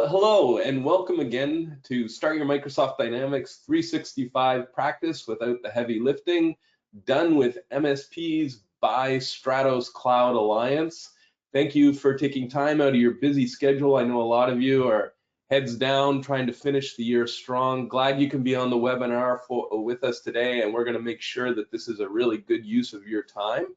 Hello and welcome again to Start Your Microsoft Dynamics 365 practice without the heavy lifting, done with MSPs by Stratos Cloud Alliance. Thank you for taking time out of your busy schedule. I know a lot of you are heads down trying to finish the year strong. Glad you can be on the webinar with us today, and we're going to make sure that this is a really good use of your time.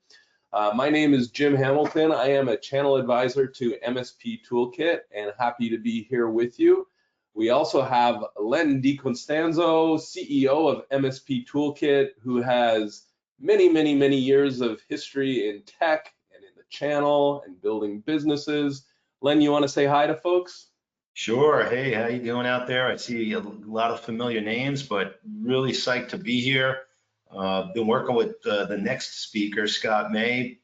My name is Jim Hamilton. I am a channel advisor to MSP Toolkit and happy to be here with you. We also have Len DiCostanzo, CEO of MSP Toolkit, who has many years of history in tech and in the channel and building businesses. Len, you want to say hi to folks? Sure. Hey, how you doing out there? I see a lot of familiar names, but really psyched to be here. Been working with the next speaker, Scott May.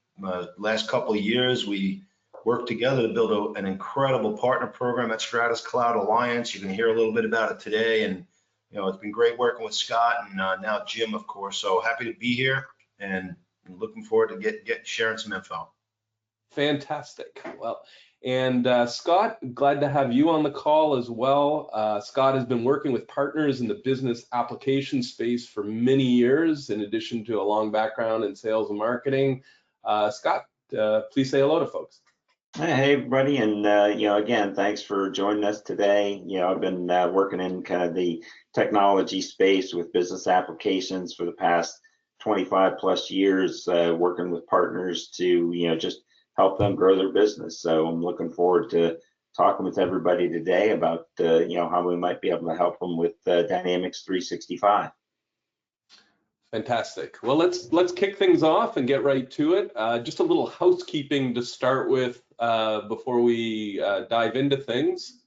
Last couple of years, we worked together to build an incredible partner program at Stratos Cloud Alliance. You can hear a little bit about it today, and it's been great working with Scott and now Jim, of course. So happy to be here and looking forward to sharing some info. Fantastic. Well, and Scott, glad to have you on the call as well. Scott has been working with partners in the business application space for many years, in addition to a long background in sales and marketing. Scott, please say hello to folks. Hey everybody, and again, thanks for joining us today. I've been working in kind of the technology space with business applications for the past 25 plus years, working with partners to just help them grow their business. So I'm looking forward to talking with everybody today about how we might be able to help them with Dynamics 365. Fantastic. Well, let's kick things off and get right to it. Just a little housekeeping to start with before we dive into things.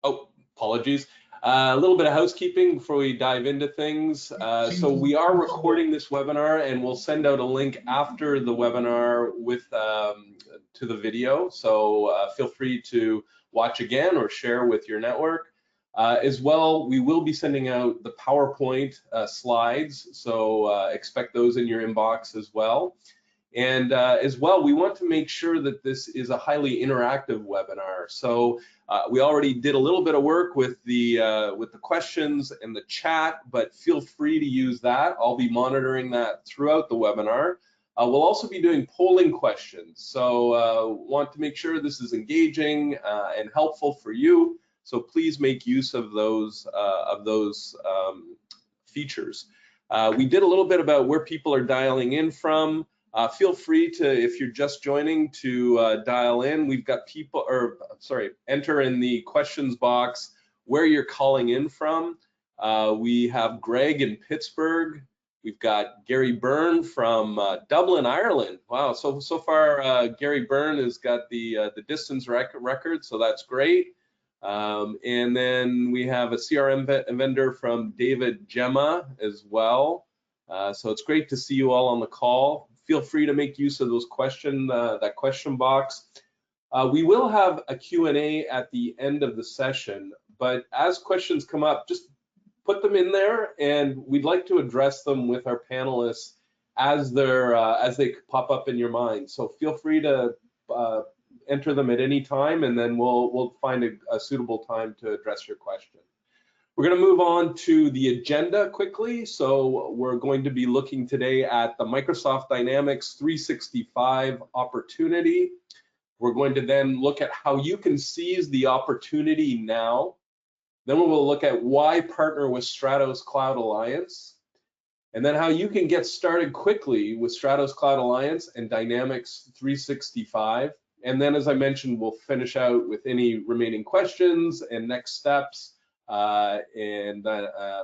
Oh, apologies. A little bit of housekeeping before we dive into things. So we are recording this webinar, and we'll send out a link after the webinar with to the video. So feel free to watch again or share with your network. As well, we will be sending out the PowerPoint slides, so expect those in your inbox as well. And as well, we want to make sure that this is a highly interactive webinar. So we already did a little bit of work with the questions and the chat, but feel free to use that. I'll be monitoring that throughout the webinar. We'll also be doing polling questions. So want to make sure this is engaging and helpful for you. So please make use of those features. We did a little bit about where people are dialing in from. Feel free to, if you're just joining, to dial in. We've got people, enter in the questions box where you're calling in from. We have Greg in Pittsburgh. We've got Gary Byrne from Dublin, Ireland. Wow, so far Gary Byrne has got the distance record, so that's great. And then we have a CRM vendor from David Gemma as well. So it's great to see you all on the call. Feel free to make use of those that question box. We will have a Q&A at the end of the session, but as questions come up, just put them in there, and we'd like to address them with our panelists as they pop up in your mind. So feel free to enter them at any time, and then we'll find a suitable time to address your question. We're going to move on to the agenda quickly. So we're going to be looking today at the Microsoft Dynamics 365 opportunity. We're going to then look at how you can seize the opportunity now. Then we will look at why partner with Stratos Cloud Alliance, and then how you can get started quickly with Stratos Cloud Alliance and Dynamics 365. And then, as I mentioned, we'll finish out with any remaining questions and next steps, and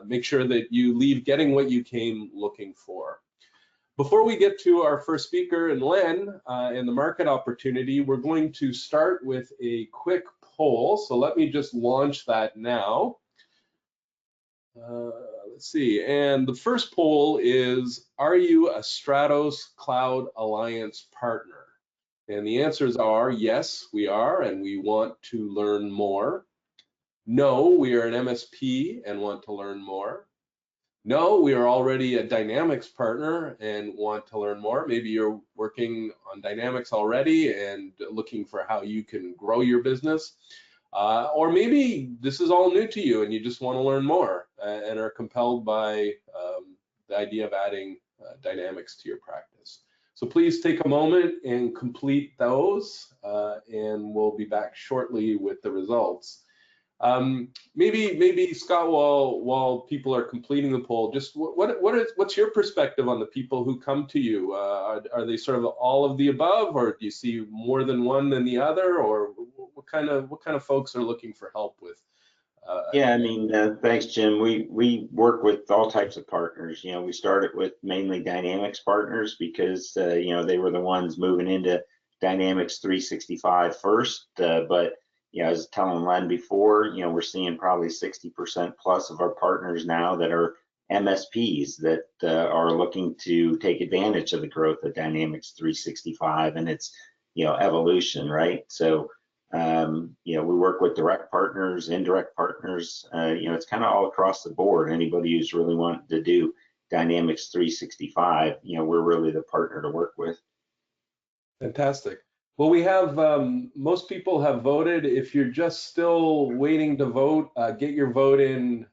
make sure that you leave getting what you came looking for. Before we get to our first speaker and Len and the market opportunity, we're going to start with a quick poll. So let me just launch that now. Let's see, and the first poll is, are you a Stratos Cloud Alliance partner? And the answers are yes, we are, and we want to learn more. No, we are an MSP and want to learn more. no, we are already a Dynamics partner and want to learn more. Maybe you're working on Dynamics already and looking for how you can grow your business. Or maybe this is all new to you and you just want to learn more and are compelled by the idea of adding Dynamics to your practice. So please take a moment and complete those, and we'll be back shortly with the results. Maybe Scott, while people are completing the poll, just what's your perspective on the people who come to you? Are they sort of all of the above, or do you see more than one than the other, or what kind of folks are looking for help with? Yeah, I mean, thanks, Jim. We work with all types of partners. You know, we started with mainly Dynamics partners because you know, they were the ones moving into Dynamics 365 first, but you know, as telling Len before, you know, we're seeing probably 60% plus of our partners now that are MSPs that are looking to take advantage of the growth of Dynamics 365 and its, you know, evolution, right? So, you know, we work with direct partners, indirect partners, you know, it's kind of all across the board. Anybody who's really wanting to do Dynamics 365, you know, we're really the partner to work with. Fantastic. Well, we have, most people have voted. If you're just still waiting to vote, get your vote in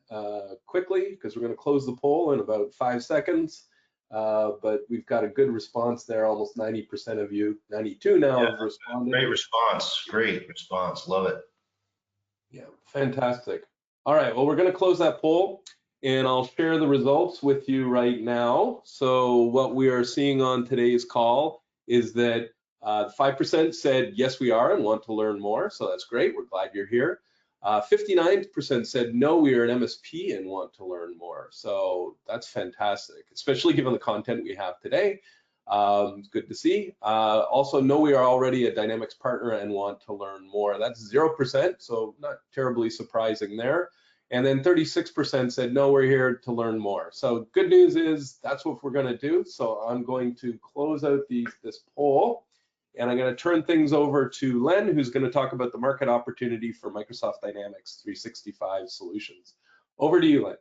quickly, because we're going to close the poll in about 5 seconds. But we've got a good response there. Almost 90% of you, 92 now, have responded. Great response. Love it. Yeah, fantastic. All right, well, we're going to close that poll, and I'll share the results with you right now. So what we are seeing on today's call is that 5% said, yes, we are and want to learn more. So that's great. We're glad you're here. 59% said, no, we are an MSP and want to learn more. So that's fantastic, especially given the content we have today. Good to see. Also, no, we are already a Dynamics partner and want to learn more. That's 0%, so not terribly surprising there. And then 36% said, no, we're here to learn more. So good news is that's what we're going to do. So I'm going to close out this poll. And I'm going to turn things over to Len, who's going to talk about the market opportunity for Microsoft Dynamics 365 solutions. Over to you, Len.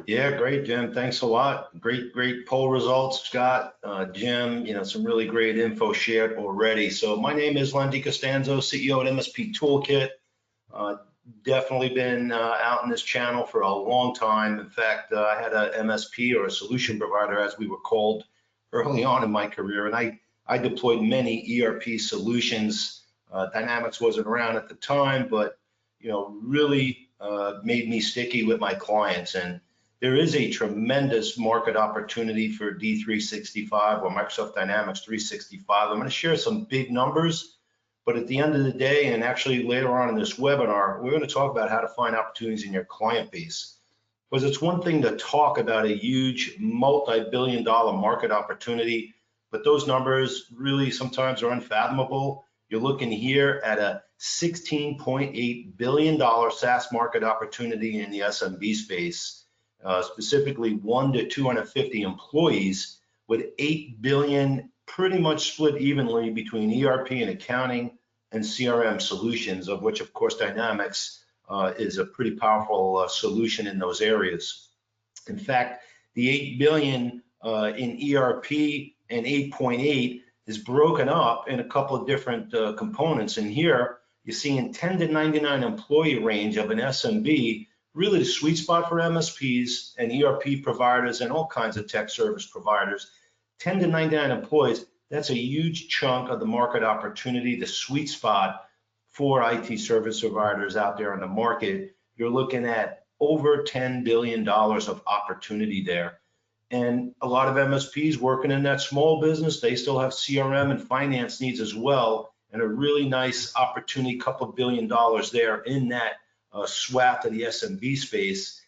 Yeah, great, Jim. Thanks a lot. Great poll results, Scott, Jim. You know, some really great info shared already. So my name is Len DiCostanzo, CEO at MSP Toolkit. Definitely been out in this channel for a long time. In fact, I had a MSP, or a solution provider, as we were called, early on in my career, and I deployed many ERP solutions. Dynamics wasn't around at the time, but you know, really made me sticky with my clients. And there is a tremendous market opportunity for D365 or Microsoft Dynamics 365. I'm going to share some big numbers, but at the end of the day, and actually later on in this webinar, we're going to talk about how to find opportunities in your client base. Because it's one thing to talk about a huge multi-billion-dollar market opportunity, but those numbers really sometimes are unfathomable. You're looking here at a $16.8 billion SaaS market opportunity in the SMB space, specifically 1 to 250 employees, with 8 billion pretty much split evenly between ERP and accounting and CRM solutions, of which, of course, Dynamics is a pretty powerful solution in those areas. In fact, the 8 billion in ERP and 8.8 is broken up in a couple of different components. And here you're seeing 10 to 99 employee range of an SMB, really the sweet spot for MSPs and ERP providers and all kinds of tech service providers. 10 to 99 employees, that's a huge chunk of the market opportunity, the sweet spot for IT service providers out there in the market. You're looking at over $10 billion of opportunity there. And a lot of MSPs working in that small business, they still have CRM and finance needs as well, and a really nice opportunity, couple $2 billion there in that swath of the SMB space.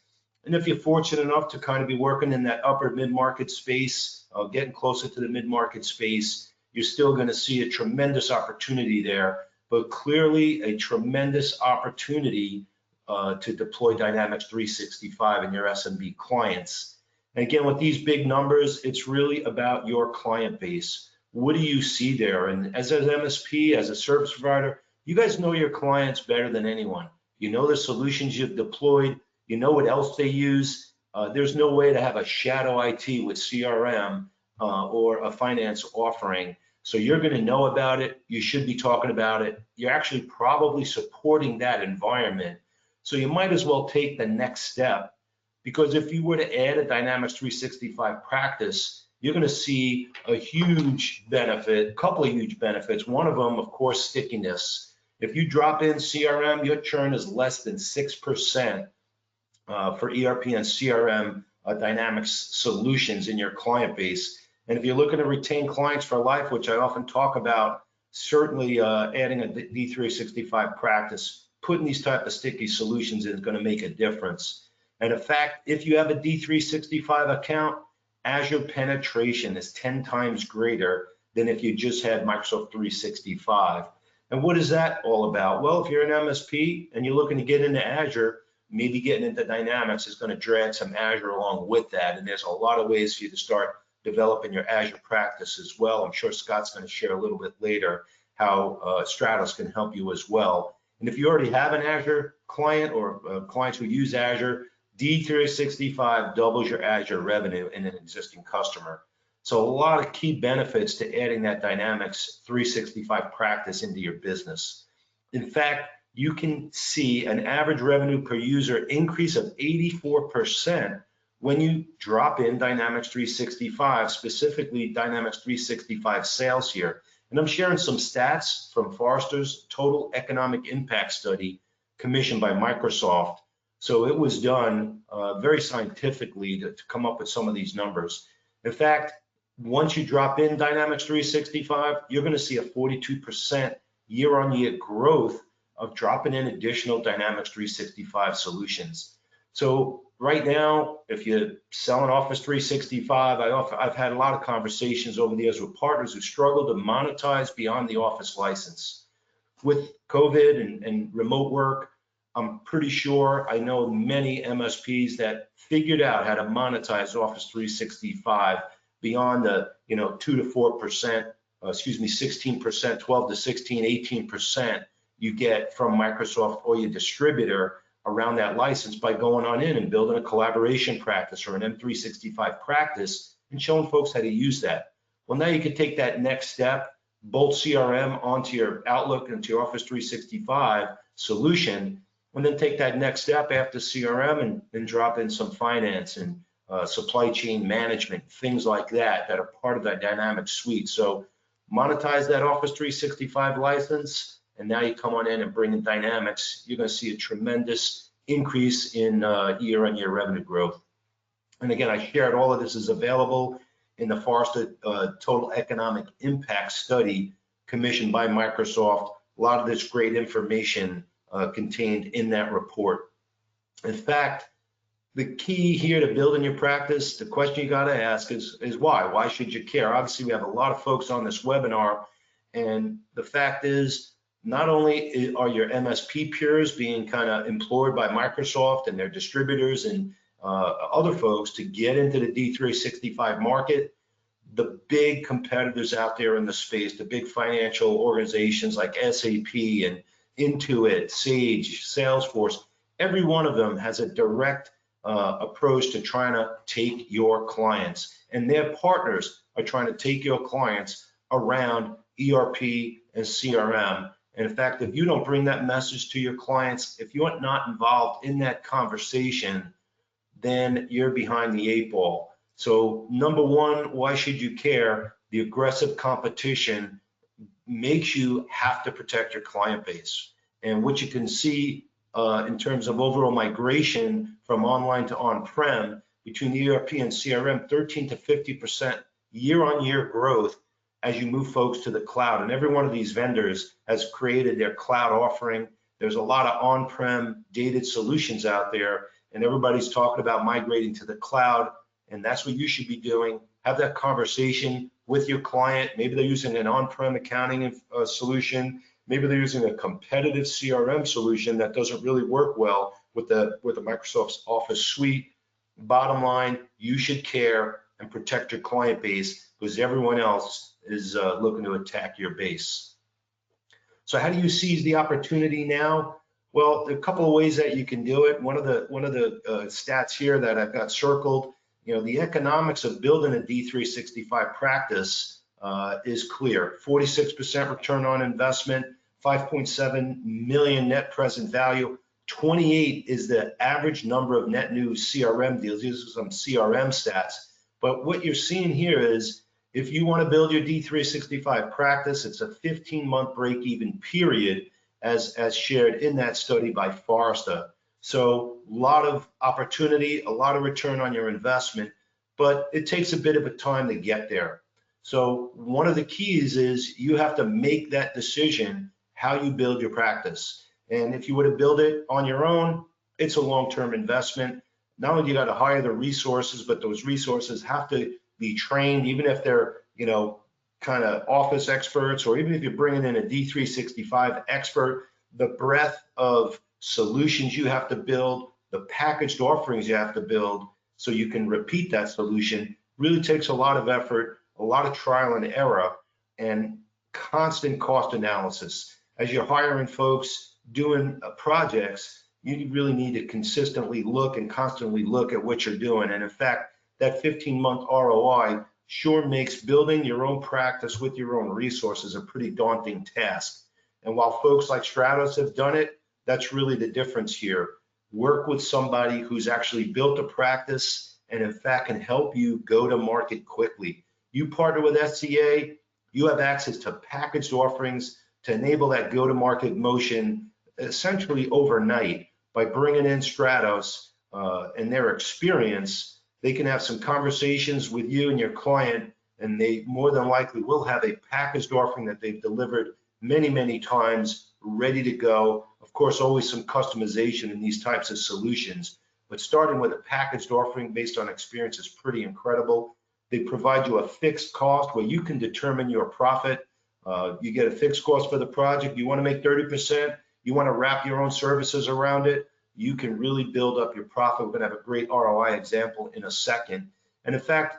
And if you're fortunate enough to kind of be working in that upper mid-market space, getting closer to the mid-market space, you're still going to see a tremendous opportunity there, but clearly a tremendous opportunity to deploy Dynamics 365 in your SMB clients. And again, with these big numbers, it's really about your client base. What do you see there? And as an MSP, as a service provider, you guys know your clients better than anyone. You know the solutions you've deployed, you know what else they use, There's no way to have a shadow IT with CRM or a finance offering. So you're going to know about it. You should be talking about it. You're actually probably supporting that environment. So you might as well take the next step, because if you were to add a Dynamics 365 practice, you're going to see a huge benefit, a couple of huge benefits. One of them, of course, stickiness. If you drop in CRM, your churn is less than 6% for ERP and CRM Dynamics solutions in your client base. And if you're looking to retain clients for life, which I often talk about, certainly adding a D365 practice, putting these type of sticky solutions in is going to make a difference. And in fact, if you have a D365 account, Azure penetration is 10 times greater than if you just had Microsoft 365. And what is that all about? Well, if you're an MSP and you're looking to get into Azure, maybe getting into Dynamics is going to drag some Azure along with that. And there's a lot of ways for you to start developing your Azure practice as well. I'm sure Scott's going to share a little bit later how Stratos can help you as well. And if you already have an Azure client or clients who use Azure, D365 doubles your Azure revenue in an existing customer. So a lot of key benefits to adding that Dynamics 365 practice into your business. In fact, you can see an average revenue per user increase of 84% when you drop in Dynamics 365, specifically Dynamics 365 sales here. And I'm sharing some stats from Forrester's Total Economic Impact Study commissioned by Microsoft. So it was done very scientifically to come up with some of these numbers. In fact, once you drop in Dynamics 365, you're going to see a 42% year-on-year growth of dropping in additional Dynamics 365 solutions. So right now, if you're selling Office 365, I've had a lot of conversations over the years with partners who struggle to monetize beyond the Office license. With COVID and remote work, I'm pretty sure I know many MSPs that figured out how to monetize Office 365 beyond the 2 to 4%, 16%, 12 to 16, 18% you get from Microsoft or your distributor around that license by going on in and building a collaboration practice or an M365 practice and showing folks how to use that. Well, now you can take that next step, bolt CRM onto your Outlook and to your Office 365 solution, and then take that next step after CRM and drop in some finance and supply chain management, things like that that are part of that Dynamics suite. So monetize that Office 365 license, and now you come on in and bring in Dynamics, you're going to see a tremendous increase in year-on-year revenue growth. And again, I shared all of this is available in the Forrester Total Economic Impact Study commissioned by Microsoft. A lot of this great information contained in that report. In fact, the key here to building your practice, the question you got to ask is why? Why should you care? Obviously, we have a lot of folks on this webinar, and the fact is, not only are your MSP peers being kind of employed by Microsoft and their distributors and other folks to get into the D365 market, the big competitors out there in the space, the big financial organizations like SAP and Intuit, Sage, Salesforce, every one of them has a direct approach to trying to take your clients, and their partners are trying to take your clients around ERP and CRM. And in fact, if you don't bring that message to your clients, if you're not involved in that conversation, then you're behind the 8 ball. So number one, why should you care? The aggressive competition makes you have to protect your client base. And what you can see in terms of overall migration from online to on-prem between the ERP and CRM, 13 to 50% year-on-year growth as you move folks to the cloud. And every one of these vendors has created their cloud offering. There's a lot of on-prem dated solutions out there, and everybody's talking about migrating to the cloud, and that's what you should be doing. Have that conversation with your client. Maybe they're using an on-prem accounting solution. Maybe they're using a competitive CRM solution that doesn't really work well with the Microsoft Office suite. Bottom line, you should care and protect your client base because everyone else is looking to attack your base. So how do you seize the opportunity now? Well, a couple of ways that you can do it. One of the stats here that I've got circled, the economics of building a D365 practice is clear. 46% return on investment, 5.7 million net present value. 28 is the average number of net new CRM deals. These are some CRM stats. But what you're seeing here is if you want to build your D365 practice, it's a 15-month break-even period as shared in that study by Forrester. So a lot of opportunity, a lot of return on your investment, but it takes a bit of a time to get there. So one of the keys is you have to make that decision how you build your practice. And if you were to build it on your own, it's a long-term investment. Not only do you got to hire the resources, but those resources have to be trained, even if they're, kind of office experts, or even if you're bringing in a D365 expert, the breadth of solutions you have to build, the packaged offerings you have to build so you can repeat that solution really takes a lot of effort, a lot of trial and error, and constant cost analysis. As you're hiring folks, doing projects, you really need to consistently look and constantly look at what you're doing. And in fact, that 15-month ROI sure makes building your own practice with your own resources a pretty daunting task. And while folks like Stratos have done it, that's really the difference here. Work with somebody who's actually built a practice and in fact can help you go to market quickly. You partner with SCA, you have access to packaged offerings to enable that go-to-market motion essentially overnight. By bringing in Stratos and their experience, they can have some conversations with you and your client, and they more than likely will have a packaged offering that they've delivered many, many times, ready to go. Of course, always some customization in these types of solutions, but starting with a packaged offering based on experience is pretty incredible. They provide you a fixed cost where you can determine your profit. You get a fixed cost for the project. You want to make 30%. You want to wrap your own services around it. You can really build up your profit. We're going to have a great ROI example in a second. And in fact,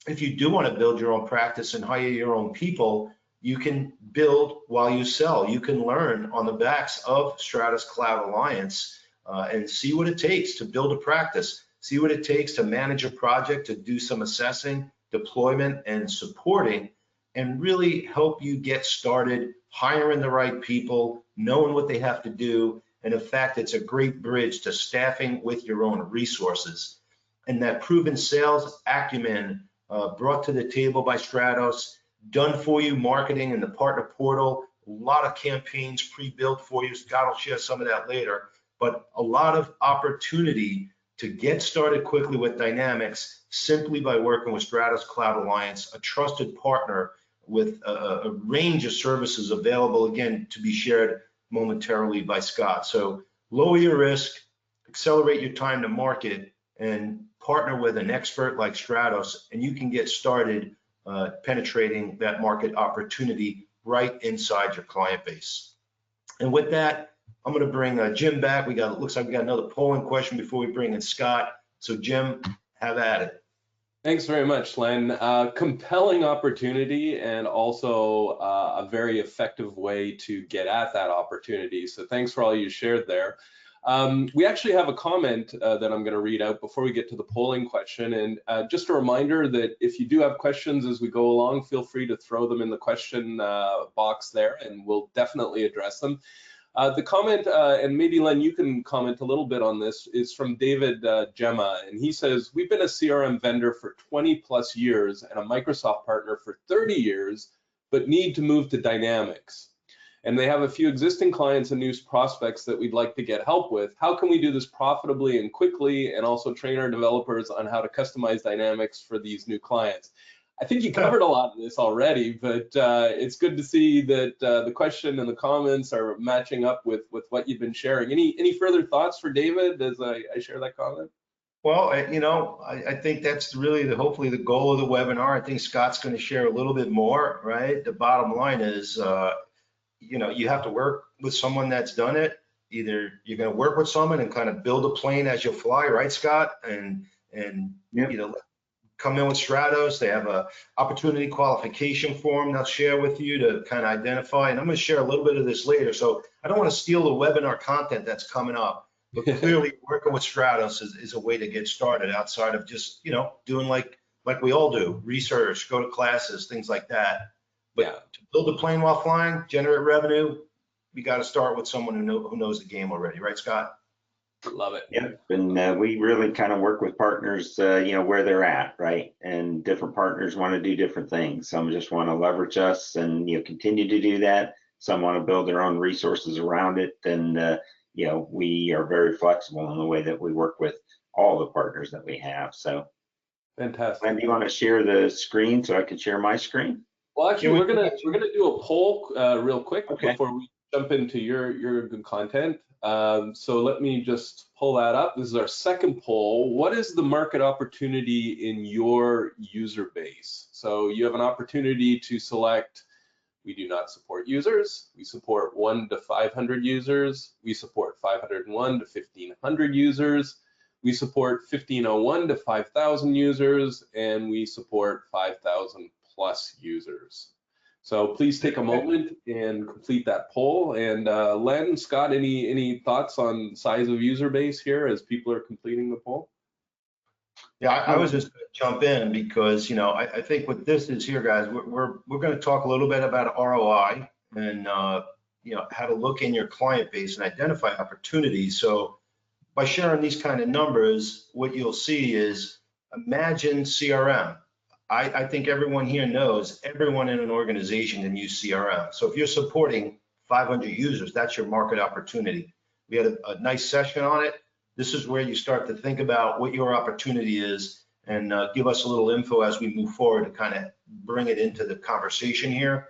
if you do want to build your own practice and hire your own people, you can build while you sell. You can learn on the backs of Stratos Cloud Alliance and see what it takes to build a practice, see what it takes to manage a project, to do some assessing, deployment, and supporting, and really help you get started hiring the right people, knowing what they have to do. And in fact, it's a great bridge to staffing with your own resources. And that proven sales acumen brought to the table by Stratos, done for you marketing in the partner portal, a lot of campaigns pre-built for you. Scott will share some of that later, but a lot of opportunity to get started quickly with Dynamics simply by working with Stratos Cloud Alliance, a trusted partner with a range of services available, again, to be shared momentarily by Scott. So lower your risk, accelerate your time to market, and partner with an expert like Stratos, and you can get started penetrating that market opportunity right inside your client base. And with that, I'm going to bring Jim back. Looks like we got another polling question before we bring in Scott. So Jim, have at it. Thanks very much, Len. Compelling opportunity and also a very effective way to get at that opportunity. So thanks for all you shared there. We actually have a comment that I'm going to read out before we get to the polling question. And just a reminder that if you do have questions as we go along, feel free to throw them in the question box there, and we'll definitely address them. The comment, and maybe Len, you can comment a little bit on this, is from David Gemma, and he says, we've been a CRM vendor for 20 plus years and a Microsoft partner for 30 years, but need to move to Dynamics. And they have a few existing clients and new prospects that we'd like to get help with. How can we do this profitably and quickly, and also train our developers on how to customize Dynamics for these new clients? I think you covered a lot of this already, but it's good to see that the question and the comments are matching up with what you've been sharing. Any further thoughts for David as I share that comment? Well, I think that's really hopefully the goal of the webinar. I think Scott's going to share a little bit more, right? The bottom line is, you have to work with someone that's done it. Either you're going to work with someone and kind of build a plane as you fly, right, Scott? And yep. come in with Stratos. They have a opportunity qualification form they'll share with you to kind of identify. And I'm going to share a little bit of this later. So I don't want to steal the webinar content that's coming up, but clearly working with Stratos is a way to get started outside of just, doing like we all do, research, go to classes, things like that. But to build a plane while flying, generate revenue, we got to start with someone who knows the game already, right, Scott? Love it. Yep, and we really kind of work with partners, where they're at, right? And different partners want to do different things. Some just want to leverage us and continue to do that. Some want to build their own resources around it, and we are very flexible in the way that we work with all the partners that we have. So, Fantastic. Len, do you want to share the screen so I can share my screen? Well, actually, we're gonna do a poll real quick before we jump into your good content. So let me just pull that up. This is our second poll. What is the market opportunity in your user base? So you have an opportunity to select, we do not support users. We support 1 to 500 users. We support 501 to 1500 users. We support 1501 to 5000 users, and we support 5000 plus users. So please take a moment and complete that poll. And Len, Scott, any thoughts on size of user base here as people are completing the poll? Yeah, I was just going to jump in because, I think what this is here, guys, we're going to talk a little bit about ROI and, how to look in your client base and identify opportunities. So by sharing these kind of numbers, what you'll see is imagine CRM. I think everyone here knows everyone in an organization can use CRM. So if you're supporting 500 users, that's your market opportunity. We had a nice session on it. This is where you start to think about what your opportunity is and give us a little info as we move forward to kind of bring it into the conversation here.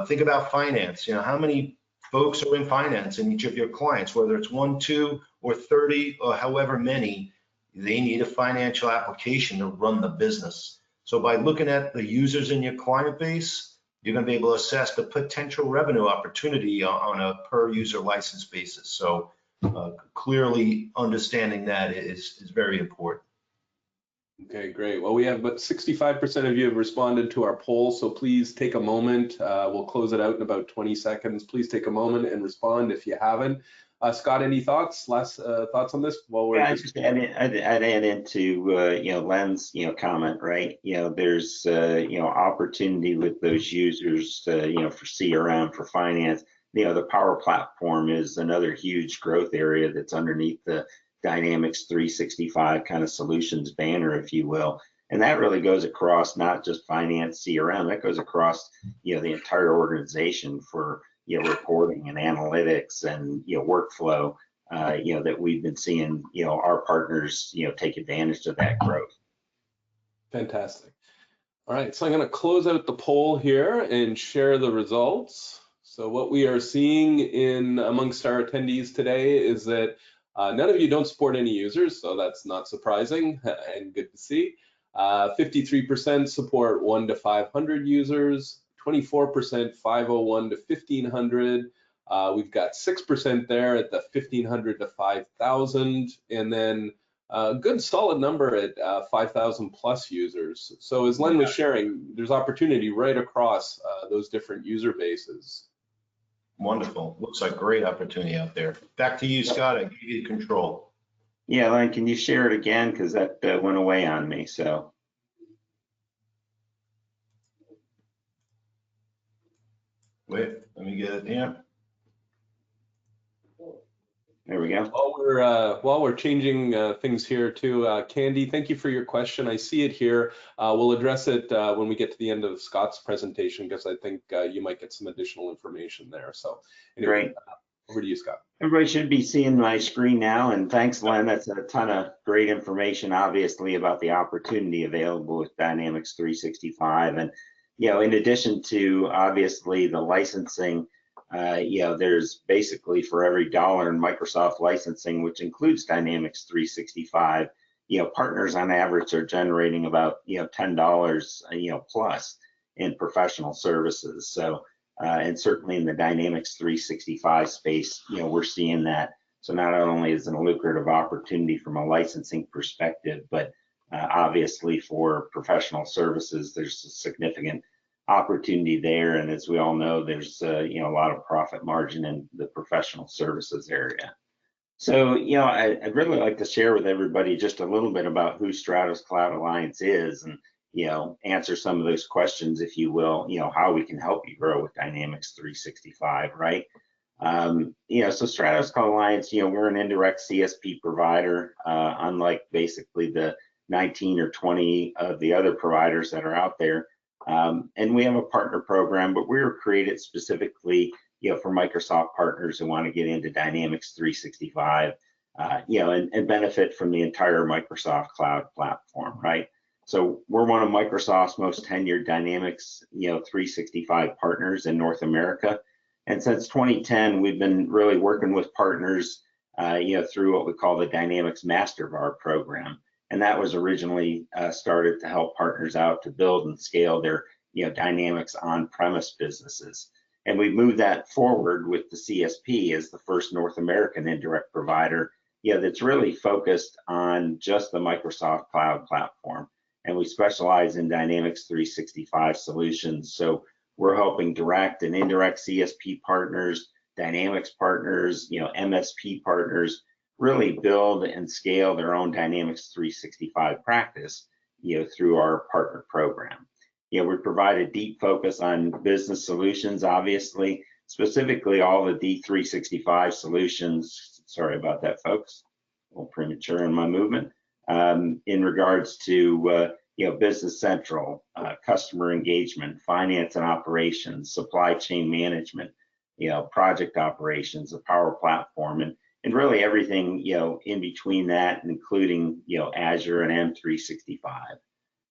Think about finance. How many folks are in finance in each of your clients, whether it's 1, 2, or 30, or however many, they need a financial application to run the business. So by looking at the users in your client base, you're going to be able to assess the potential revenue opportunity on a per user license basis. So clearly understanding that is very important. Okay, great. Well, we have about 65% of you have responded to our poll, so please take a moment. We'll close it out in about 20 seconds. Please take a moment and respond if you haven't. Scott, any thoughts? Last thoughts on this? While we're I'd add into Len's comment, right? There's opportunity with those users, for CRM, for finance. The Power Platform is another huge growth area that's underneath the Dynamics 365 kind of solutions banner, if you will. And that really goes across not just finance, CRM, that goes across, the entire organization for, reporting and analytics and, workflow, that we've been seeing, our partners, take advantage of that growth. Fantastic. All right, so I'm going to close out the poll here and share the results. So what we are seeing amongst our attendees today is that none of you don't support any users, so that's not surprising and good to see. 53% support 1 to 500 users, 24% 501 to 1500. We've got 6% there at the 1500 to 5000, and then a good solid number at 5000 plus users. So as Len was sharing, there's opportunity right across those different user bases. Wonderful. Looks like great opportunity out there. Back to you, Scott. I give you control. Yeah, Len, can you share it again? Because that went away on me. So. Wait, let me get it here. There we go. While we're changing things here too, Candy, thank you for your question. I see it here. We'll address it when we get to the end of Scott's presentation, because I think you might get some additional information there. So anyway, great. Over to you, Scott. Everybody should be seeing my screen now, and thanks, Len. That's a ton of great information, obviously, about the opportunity available with Dynamics 365. And in addition to obviously the licensing, there's basically for every dollar in Microsoft licensing, which includes Dynamics 365, partners on average are generating about $10 plus in professional services. So and certainly in the Dynamics 365 space, we're seeing that. So not only is it a lucrative opportunity from a licensing perspective, but Obviously, for professional services, there's a significant opportunity there, and as we all know, there's a lot of profit margin in the professional services area. So, I'd really like to share with everybody just a little bit about who Stratos Cloud Alliance is, and answer some of those questions, if you will, how we can help you grow with Dynamics 365, right? So Stratos Cloud Alliance, we're an indirect CSP provider, unlike basically the 19 or 20 of the other providers that are out there. And we have a partner program, but we were created specifically, for Microsoft partners who want to get into Dynamics 365, and benefit from the entire Microsoft Cloud platform, right? So we're one of Microsoft's most tenured Dynamics, 365 partners in North America. And since 2010, we've been really working with partners, through what we call the Dynamics Master VAR program. And that was originally started to help partners out to build and scale their, Dynamics on-premise businesses. And we've moved that forward with the CSP as the first North American indirect provider, that's really focused on just the Microsoft Cloud platform. And we specialize in Dynamics 365 solutions. So we're helping direct and indirect CSP partners, Dynamics partners, MSP partners, really build and scale their own Dynamics 365 practice, through our partner program. We provide a deep focus on business solutions, obviously, specifically all the D365 solutions. Sorry about that, folks. A little premature in my movement. In regards to Business Central, customer engagement, finance and operations, supply chain management, project operations, the Power Platform, and really everything in between that, including Azure and M365.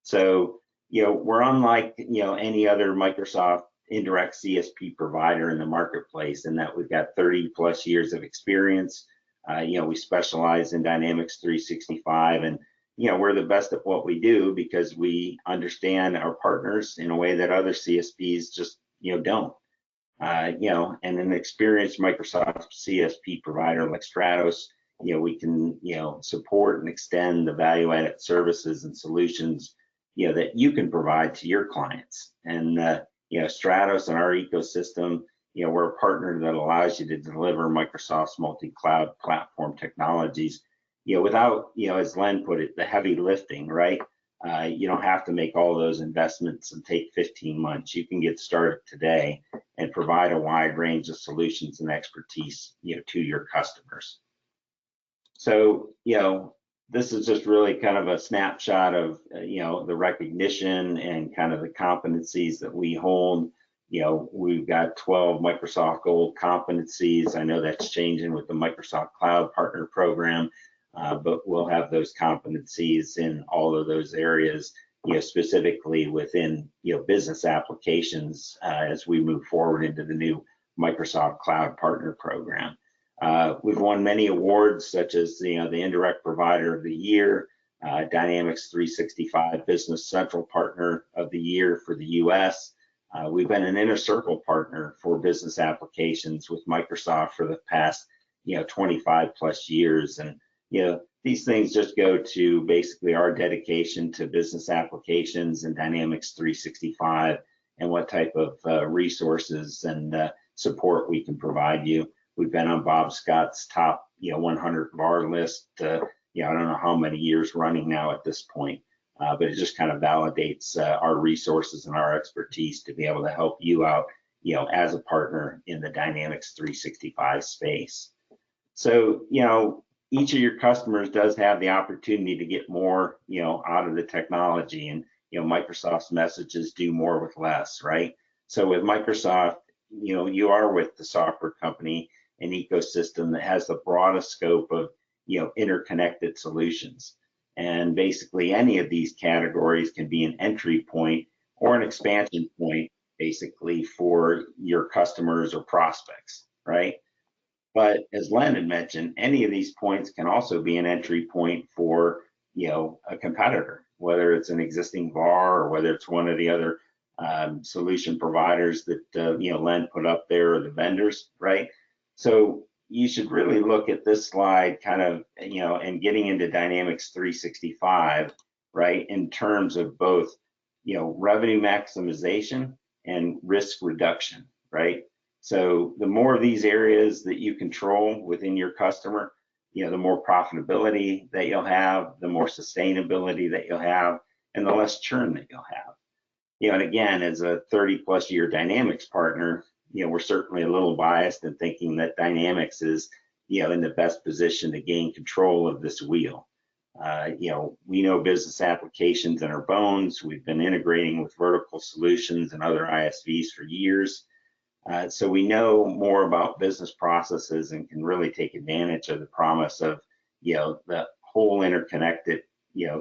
So we're unlike any other Microsoft indirect CSP provider in the marketplace, in that we've got 30 plus years of experience. We specialize in Dynamics 365, and we're the best at what we do because we understand our partners in a way that other CSPs just don't. And an experienced Microsoft CSP provider like Stratos, we can support and extend the value-added services and solutions that you can provide to your clients. And Stratos and our ecosystem, we're a partner that allows you to deliver Microsoft's multi-cloud platform technologies, without, as Len put it, the heavy lifting, right? You don't have to make all those investments and take 15 months. You can get started today and provide a wide range of solutions and expertise, to your customers. So, this is just really kind of a snapshot of, the recognition and kind of the competencies that we hold. We've got 12 Microsoft Gold competencies. I know that's changing with the Microsoft Cloud Partner Program, but we'll have those competencies in all of those areas, specifically within, business applications as we move forward into the new Microsoft Cloud Partner Program. We've won many awards, such as the Indirect Provider of the Year, Dynamics 365 Business Central Partner of the Year for the US. We've been an Inner Circle partner for business applications with Microsoft for the past 25 plus years. And these things just go to basically our dedication to business applications and Dynamics 365 and what type of resources and support we can provide you. We've been on Bob Scott's top 100 VAR list, I don't know how many years running now at this point, but it just kind of validates our resources and our expertise to be able to help you out, as a partner in the Dynamics 365 space. So, each of your customers does have the opportunity to get more, out of the technology, and, Microsoft's messages do more with less, right? So with Microsoft, you are with the software company, an ecosystem that has the broadest scope of, interconnected solutions. And basically any of these categories can be an entry point or an expansion point, basically, for your customers or prospects, right? But as Len had mentioned, any of these points can also be an entry point for, a competitor, whether it's an existing VAR or whether it's one of the other solution providers that, Len put up there, or the vendors, right? So you should really look at this slide kind of, and getting into Dynamics 365, right, in terms of both, revenue maximization and risk reduction, right? So the more of these areas that you control within your customer, the more profitability that you'll have, the more sustainability that you'll have, and the less churn that you'll have. And again, as a 30+ year Dynamics partner, we're certainly a little biased in thinking that Dynamics is, in the best position to gain control of this wheel. We know business applications in our bones. We've been integrating with vertical solutions and other ISVs for years. So we know more about business processes and can really take advantage of the promise of, the whole interconnected,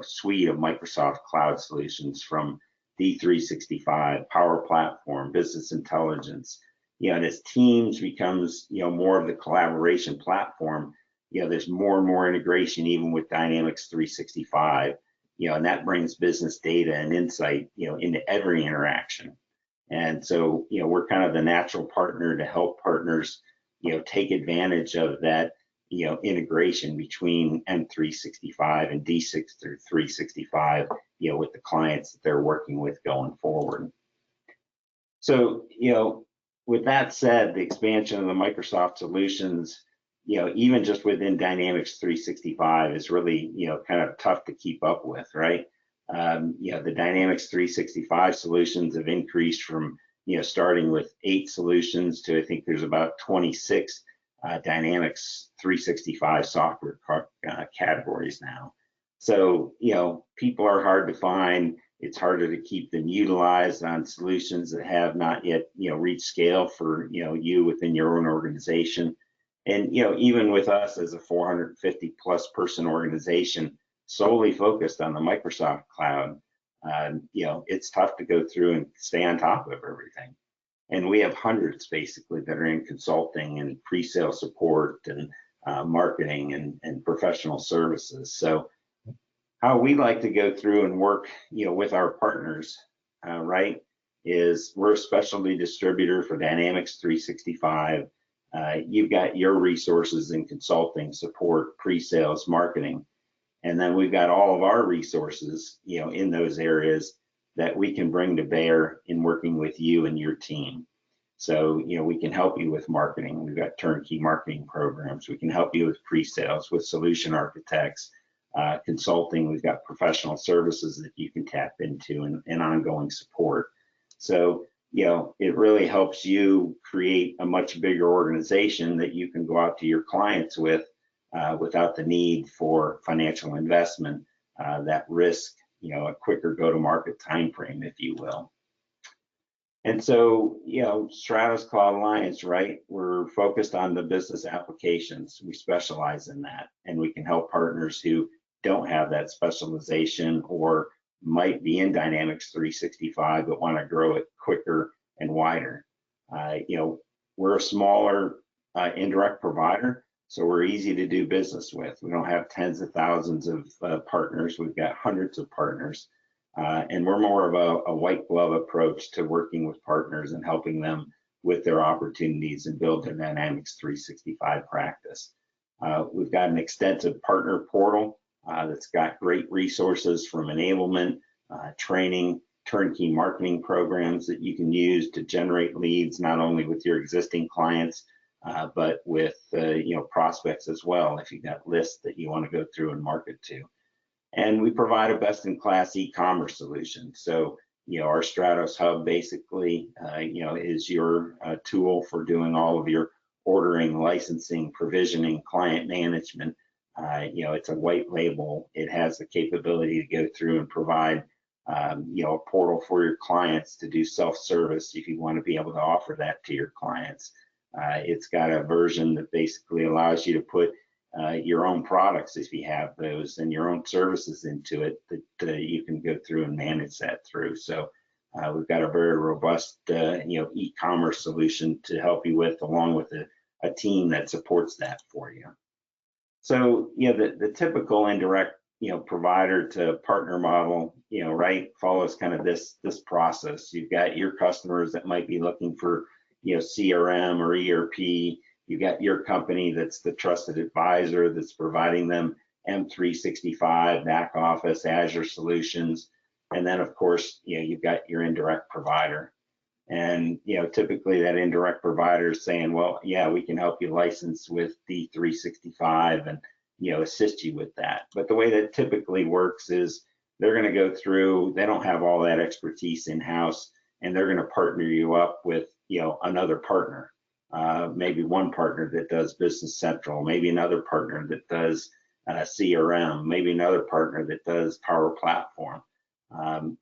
suite of Microsoft Cloud solutions from D365, Power Platform, Business Intelligence. And as Teams becomes, more of the collaboration platform, there's more and more integration even with Dynamics 365, and that brings business data and insight, into every interaction. And so, we're kind of the natural partner to help partners, take advantage of that, integration between M365 and D365, with the clients that they're working with going forward. So, with that said, the expansion of the Microsoft solutions, even just within Dynamics 365 is really, kind of tough to keep up with, right? The Dynamics 365 solutions have increased from, starting with 8 solutions to I think there's about 26 Dynamics 365 software categories now. So, people are hard to find. It's harder to keep them utilized on solutions that have not yet, reached scale for, you within your own organization. And, even with us as a 450+ person organization solely focused on the Microsoft Cloud, it's tough to go through and stay on top of everything. And we have hundreds basically that are in consulting and pre-sale support and marketing and professional services. So how we like to go through and work, with our partners, right, is we're a specialty distributor for Dynamics 365. You've got your resources in consulting, support, pre-sales, marketing, and then we've got all of our resources, in those areas that we can bring to bear in working with you and your team. So, we can help you with marketing. We've got turnkey marketing programs. We can help you with pre-sales, with solution architects, consulting. We've got professional services that you can tap into and ongoing support. So, it really helps you create a much bigger organization that you can go out to your clients with without the need for financial investment, that risk, a quicker go-to-market time frame, if you will. And so, Stratos Cloud Alliance, right? We're focused on the business applications. We specialize in that, and we can help partners who don't have that specialization or might be in Dynamics 365 but want to grow it quicker and wider. We're a smaller indirect provider, so we're easy to do business with. We don't have tens of thousands of partners. We've got hundreds of partners. And we're more of a white glove approach to working with partners and helping them with their opportunities and build their Dynamics 365 practice. We've got an extensive partner portal that's got great resources from enablement, training, turnkey marketing programs that you can use to generate leads, not only with your existing clients, but with prospects as well, if you've got lists that you want to go through and market to. And we provide a best-in-class e-commerce solution. So, our Stratos Hub basically, is your tool for doing all of your ordering, licensing, provisioning, client management. It's a white label. It has the capability to go through and provide, a portal for your clients to do self-service if you want to be able to offer that to your clients. It's got a version that basically allows you to put your own products, if you have those, and your own services into it that you can go through and manage that through. So we've got a very robust, e-commerce solution to help you with, along with a team that supports that for you. So, the typical indirect, provider to partner model, right, follows kind of this process. You've got your customers that might be looking for, CRM or ERP. You've got your company that's the trusted advisor that's providing them, M365, back office, Azure solutions, and then of course, you've got your indirect provider. And typically that indirect provider is saying, well, yeah, we can help you license with D365 and assist you with that. But the way that typically works is they're going to go through, they don't have all that expertise in-house, and they're going to partner you up with another partner. Maybe one partner that does Business Central, maybe another partner that does CRM, maybe another partner that does Power Platform.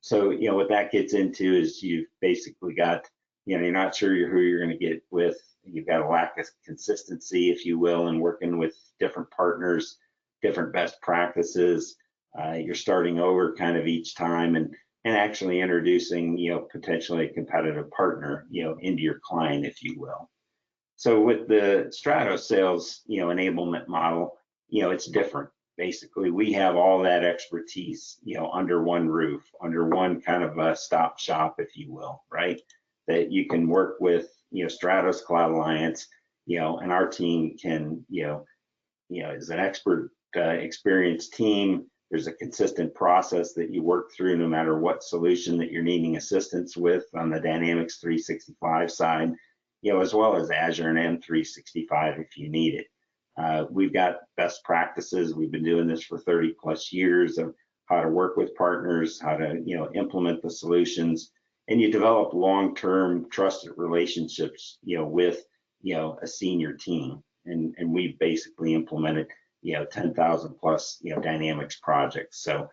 So what that gets into is you've basically got, you're not sure who you're going to get with. You've got a lack of consistency, if you will, in working with different partners, different best practices. You're starting over kind of each time and actually introducing, potentially a competitive partner, into your client, if you will. So with the Stratos sales, enablement model, it's different. Basically, we have all that expertise, under one roof, under one kind of a stop shop, if you will, right? That you can work with, Stratos Cloud Alliance, and our team can, is an expert, experienced team. There's a consistent process that you work through no matter what solution that you're needing assistance with on the Dynamics 365 side, as well as Azure and M365 if you need it. We've got best practices. We've been doing this for 30 plus years of how to work with partners, how to implement the solutions, and you develop long-term trusted relationships with a senior team. And we've basically implemented 10,000 plus Dynamics projects. So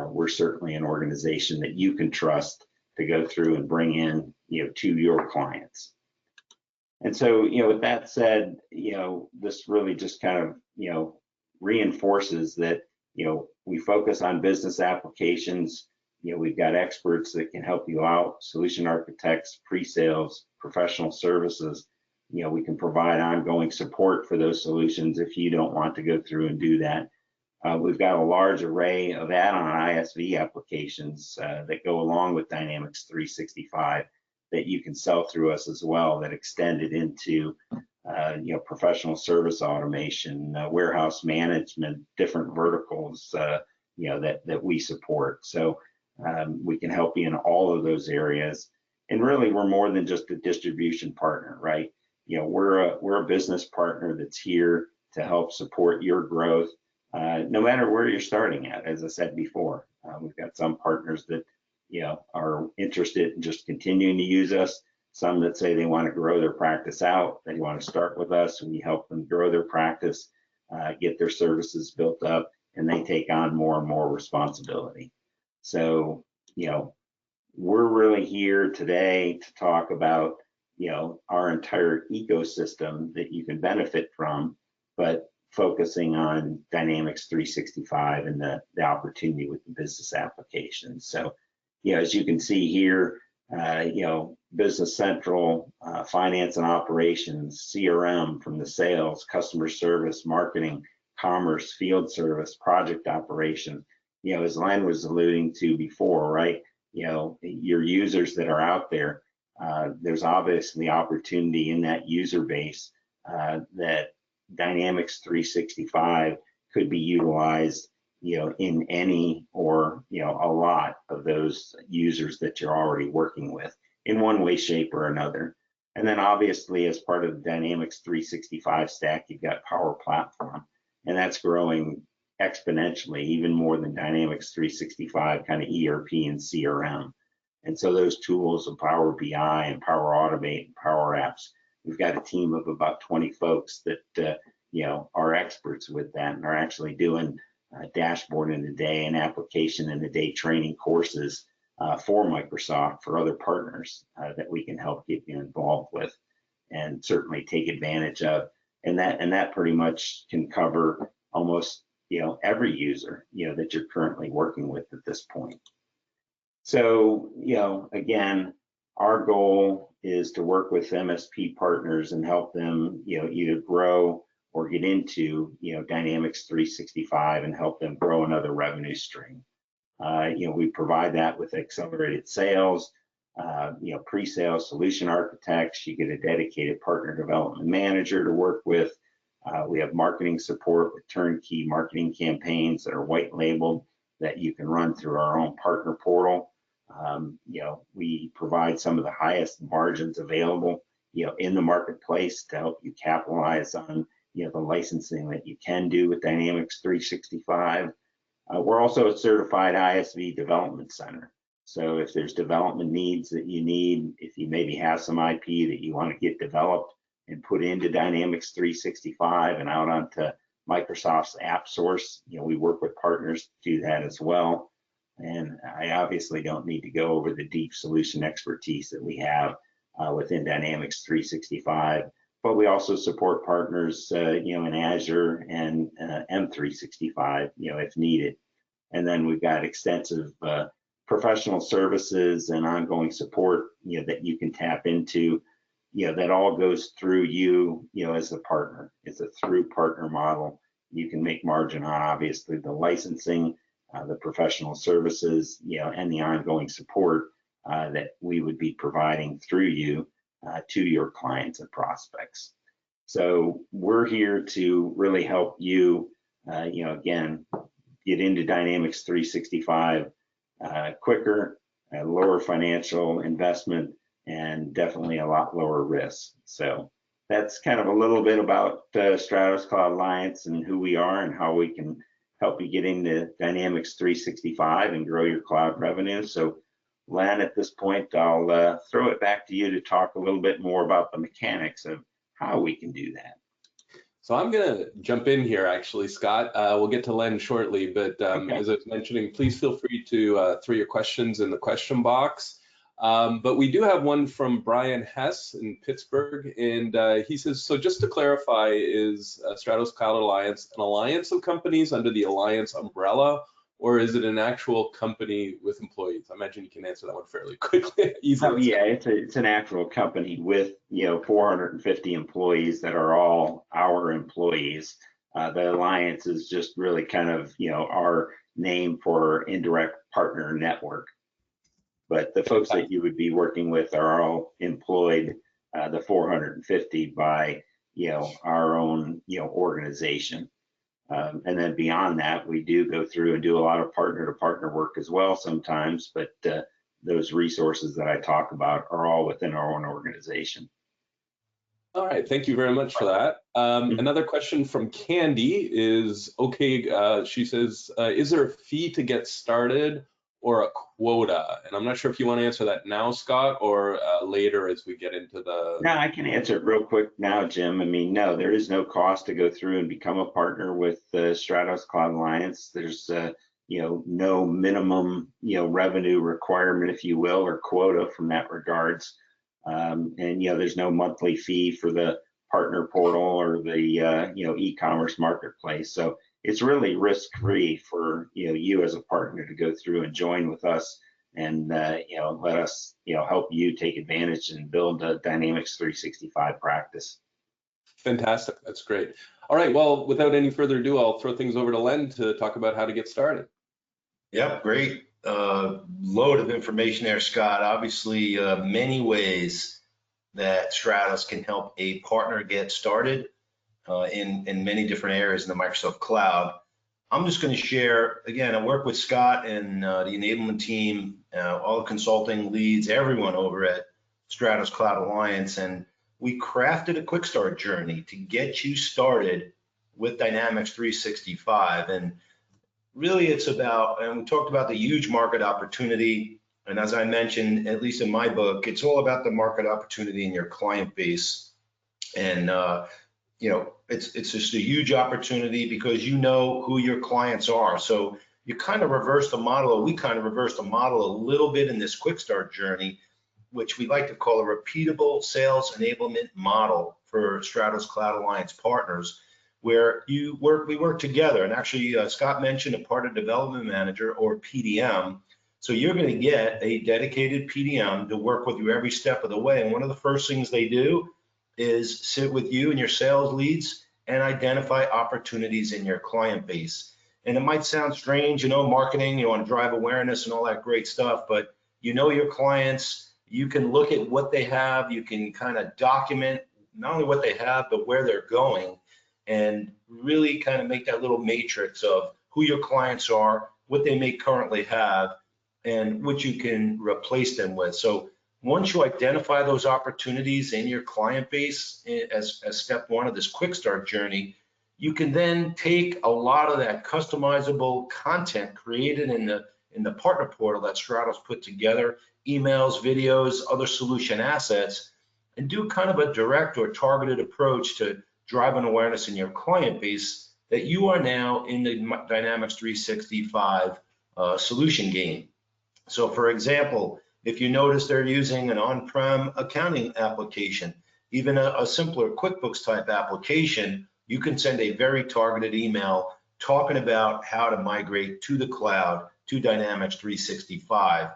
we're certainly an organization that you can trust to go through and bring in to your clients. And so, with that said, this really just kind of, reinforces that, we focus on business applications. We've got experts that can help you out, solution architects, pre-sales, professional services. We can provide ongoing support for those solutions if you don't want to go through and do that. We've got a large array of add-on ISV applications that go along with Dynamics 365. That you can sell through us as well, that extend it into professional service automation, warehouse management, different verticals that we support. So we can help you in all of those areas. And really, we're more than just a distribution partner, right? We're a business partner that's here to help support your growth, no matter where you're starting at. As I said before, we've got some partners that are interested in just continuing to use us. Some that say they want to grow their practice out. They want to start with us, and we help them grow their practice, get their services built up, and they take on more and more responsibility. So, we're really here today to talk about, our entire ecosystem that you can benefit from, but focusing on Dynamics 365 and the opportunity with the business applications. So, as you can see here, Business Central, finance and operations, CRM from the sales, customer service, marketing, commerce, field service, project operations, as Len was alluding to before, right? Your users that are out there, there's obviously opportunity in that user base that Dynamics 365 could be utilized in any or a lot of those users that you're already working with in one way, shape, or another. And then obviously, as part of the Dynamics 365 stack, you've got Power Platform, and that's growing exponentially, even more than Dynamics 365 kind of ERP and CRM. And so those tools of Power BI and Power Automate and Power Apps, we've got a team of about 20 folks that are experts with that and are actually doing dashboard in a day and application in a day training courses for Microsoft, for other partners that we can help get you involved with and certainly take advantage of. And that pretty much can cover almost every user that you're currently working with at this point. So again, our goal is to work with MSP partners and help them either grow or get into Dynamics 365 and help them grow another revenue stream. We provide that with accelerated sales, pre-sales, solution architects. You get a dedicated partner development manager to work with. We have marketing support with turnkey marketing campaigns that are white labeled that you can run through our own partner portal. We provide some of the highest margins available, in the marketplace to help you capitalize on, the licensing that you can do with Dynamics 365. We're also a certified ISV development center. So if there's development needs that you need, if you maybe have some IP that you want to get developed and put into Dynamics 365 and out onto Microsoft's app source, we work with partners to do that as well. And I obviously don't need to go over the deep solution expertise that we have within Dynamics 365, but we also support partners, in Azure and M365, if needed. And then we've got extensive professional services and ongoing support, that you can tap into, that all goes through you, as a partner. It's a through partner model. You can make margin on obviously the licensing, the professional services, and the ongoing support that we would be providing through you to your clients and prospects. So we're here to really help you, again, get into Dynamics 365 quicker, lower financial investment, and definitely a lot lower risk. So that's kind of a little bit about Stratos Cloud Alliance and who we are and how we can help you get into Dynamics 365 and grow your cloud revenue. So Len, at this point, I'll throw it back to you to talk a little bit more about the mechanics of how we can do that. So I'm going to jump in here, actually, Scott. We'll get to Len shortly, but Okay. As I was mentioning, please feel free to throw your questions in the question box. But we do have one from Brian Hess in Pittsburgh, and he says, so just to clarify, is Stratos Cloud Alliance an alliance of companies under the Alliance umbrella, or is it an actual company with employees? I imagine you can answer that one fairly quickly. Oh yeah, it's an actual company with 450 employees that are all our employees. The Alliance is just really kind of our name for indirect partner network. But the folks that you would be working with are all employed, the 450 by our own organization. And then beyond that, we do go through and do a lot of partner to partner work as well sometimes, but those resources that I talk about are all within our own organization. All right, thank you very much for that. Another question from Candy is, okay, she says, is there a fee to get started or a quota? And I'm not sure if you want to answer that now, Scott, or later as we get into the... No, I can answer it real quick now, Jim. I mean, no, there is no cost to go through and become a partner with the Stratos Cloud Alliance. There's no minimum revenue requirement, if you will, or quota from that regards. And there's no monthly fee for the partner portal or the e-commerce marketplace. So it's really risk-free for you as a partner to go through and join with us and let us help you take advantage and build a Dynamics 365 practice. Fantastic, that's great. All right, well, without any further ado, I'll throw things over to Len to talk about how to get started. Yep, great. Load of information there, Scott. Obviously, many ways that Stratos can help a partner get started in many different areas in the Microsoft Cloud. I'm just going to share, again, I work with Scott and the enablement team, all the consulting leads, everyone over at Stratos Cloud Alliance, and we crafted a quick start journey to get you started with Dynamics 365. And really it's about, and we talked about the huge market opportunity. And as I mentioned, at least in my book, it's all about the market opportunity in your client base. And, it's just a huge opportunity because you know who your clients are. So you kind of reverse the model, or we kind of reverse the model a little bit in this quick start journey, which we like to call a repeatable sales enablement model for Stratos Cloud Alliance partners, where we work together. And actually, Scott mentioned a partner development manager, or PDM. So you're going to get a dedicated PDM to work with you every step of the way. And one of the first things they do is sit with you and your sales leads and identify opportunities in your client base. And it might sound strange, marketing, you want to drive awareness and all that great stuff, but your clients, you can look at what they have, you can kind of document not only what they have, but where they're going. and really kind of make that little matrix of who your clients are, what they may currently have, and what you can replace them with. So once you identify those opportunities in your client base as step one of this quick start journey, you can then take a lot of that customizable content created in the partner portal that Stratos put together, emails, videos, other solution assets, and do kind of a direct or targeted approach to drive an awareness in your client base that you are now in the Dynamics 365 solution game. So for example, if you notice they're using an on-prem accounting application, even a simpler QuickBooks type application, you can send a very targeted email talking about how to migrate to the cloud, to Dynamics 365.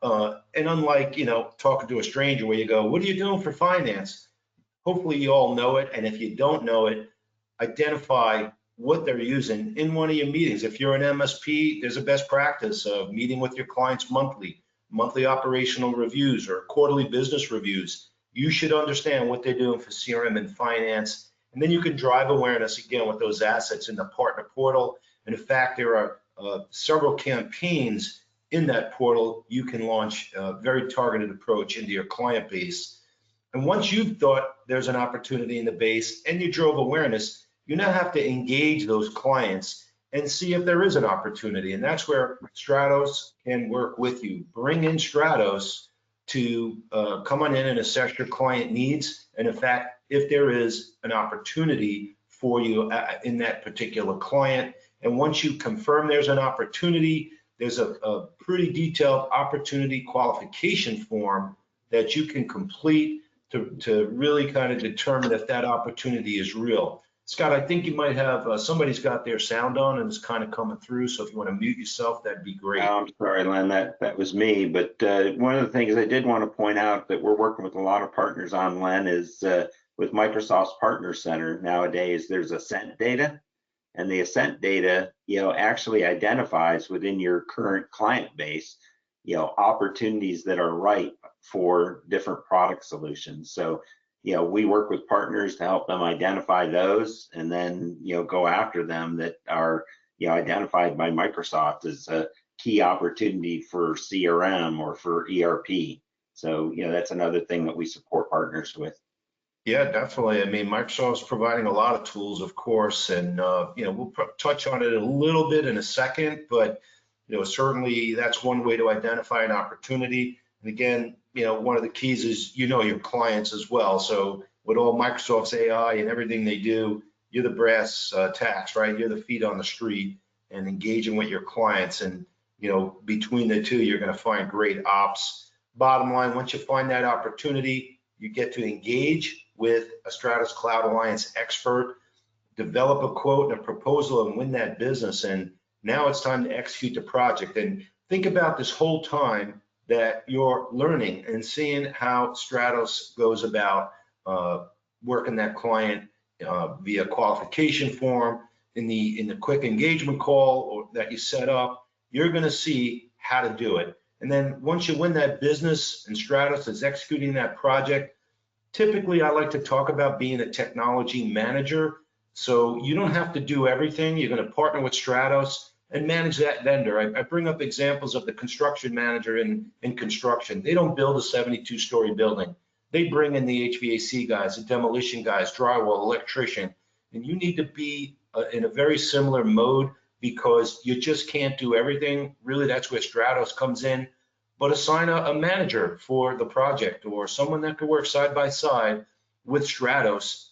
And unlike, talking to a stranger where you go, what are you doing for finance? Hopefully you all know it. And if you don't know it, identify what they're using in one of your meetings. If you're an MSP, there's a best practice of meeting with your clients monthly operational reviews or quarterly business reviews. You should understand what they're doing for CRM and finance. And then you can drive awareness again with those assets in the partner portal. And in fact, there are several campaigns in that portal. You can launch a very targeted approach into your client base. And once you've thought there's an opportunity in the base and you drove awareness, you now have to engage those clients and see if there is an opportunity. And that's where Stratos can work with you. Bring in Stratos to come on in and assess your client needs. And in fact, if there is an opportunity for you in that particular client, and once you confirm there's an opportunity, there's a pretty detailed opportunity qualification form that you can complete to really kind of determine if that opportunity is real. Scott, I think you might have, somebody's got their sound on and it's kind of coming through. So if you want to mute yourself, that'd be great. I'm sorry, Len, that was me. But one of the things I did want to point out that we're working with a lot of partners on, Len, is with Microsoft's Partner Center nowadays, there's Ascent data. And the Ascent data, actually identifies within your current client base, opportunities that are right for different product solutions. So, we work with partners to help them identify those and then, go after them that are, identified by Microsoft as a key opportunity for CRM or for ERP. So, that's another thing that we support partners with. Yeah, definitely. I mean, Microsoft's providing a lot of tools, of course, and we'll touch on it a little bit in a second, but certainly that's one way to identify an opportunity. And again, one of the keys is your clients as well. So with all Microsoft's AI and everything they do, you're the brass tacks, right? You're the feet on the street and engaging with your clients. And between the two, you're going to find great ops. Bottom line, once you find that opportunity, you get to engage with a Stratos Cloud Alliance expert, develop a quote and a proposal and win that business. And now it's time to execute the project. And think about this whole time that you're learning and seeing how Stratos goes about working that client via qualification form in the quick engagement call or that you set up. You're going to see how to do it. And then once you win that business and Stratos is executing that project, typically I like to talk about being a technology manager. So you don't have to do everything. You're going to partner with Stratos and manage that vendor. I bring up examples of the construction manager in construction. They don't build a 72-story building. They bring in the HVAC guys, the demolition guys, drywall, electrician, and you need to be in a very similar mode because you just can't do everything. Really, that's where Stratos comes in. But assign a manager for the project or someone that could work side by side with Stratos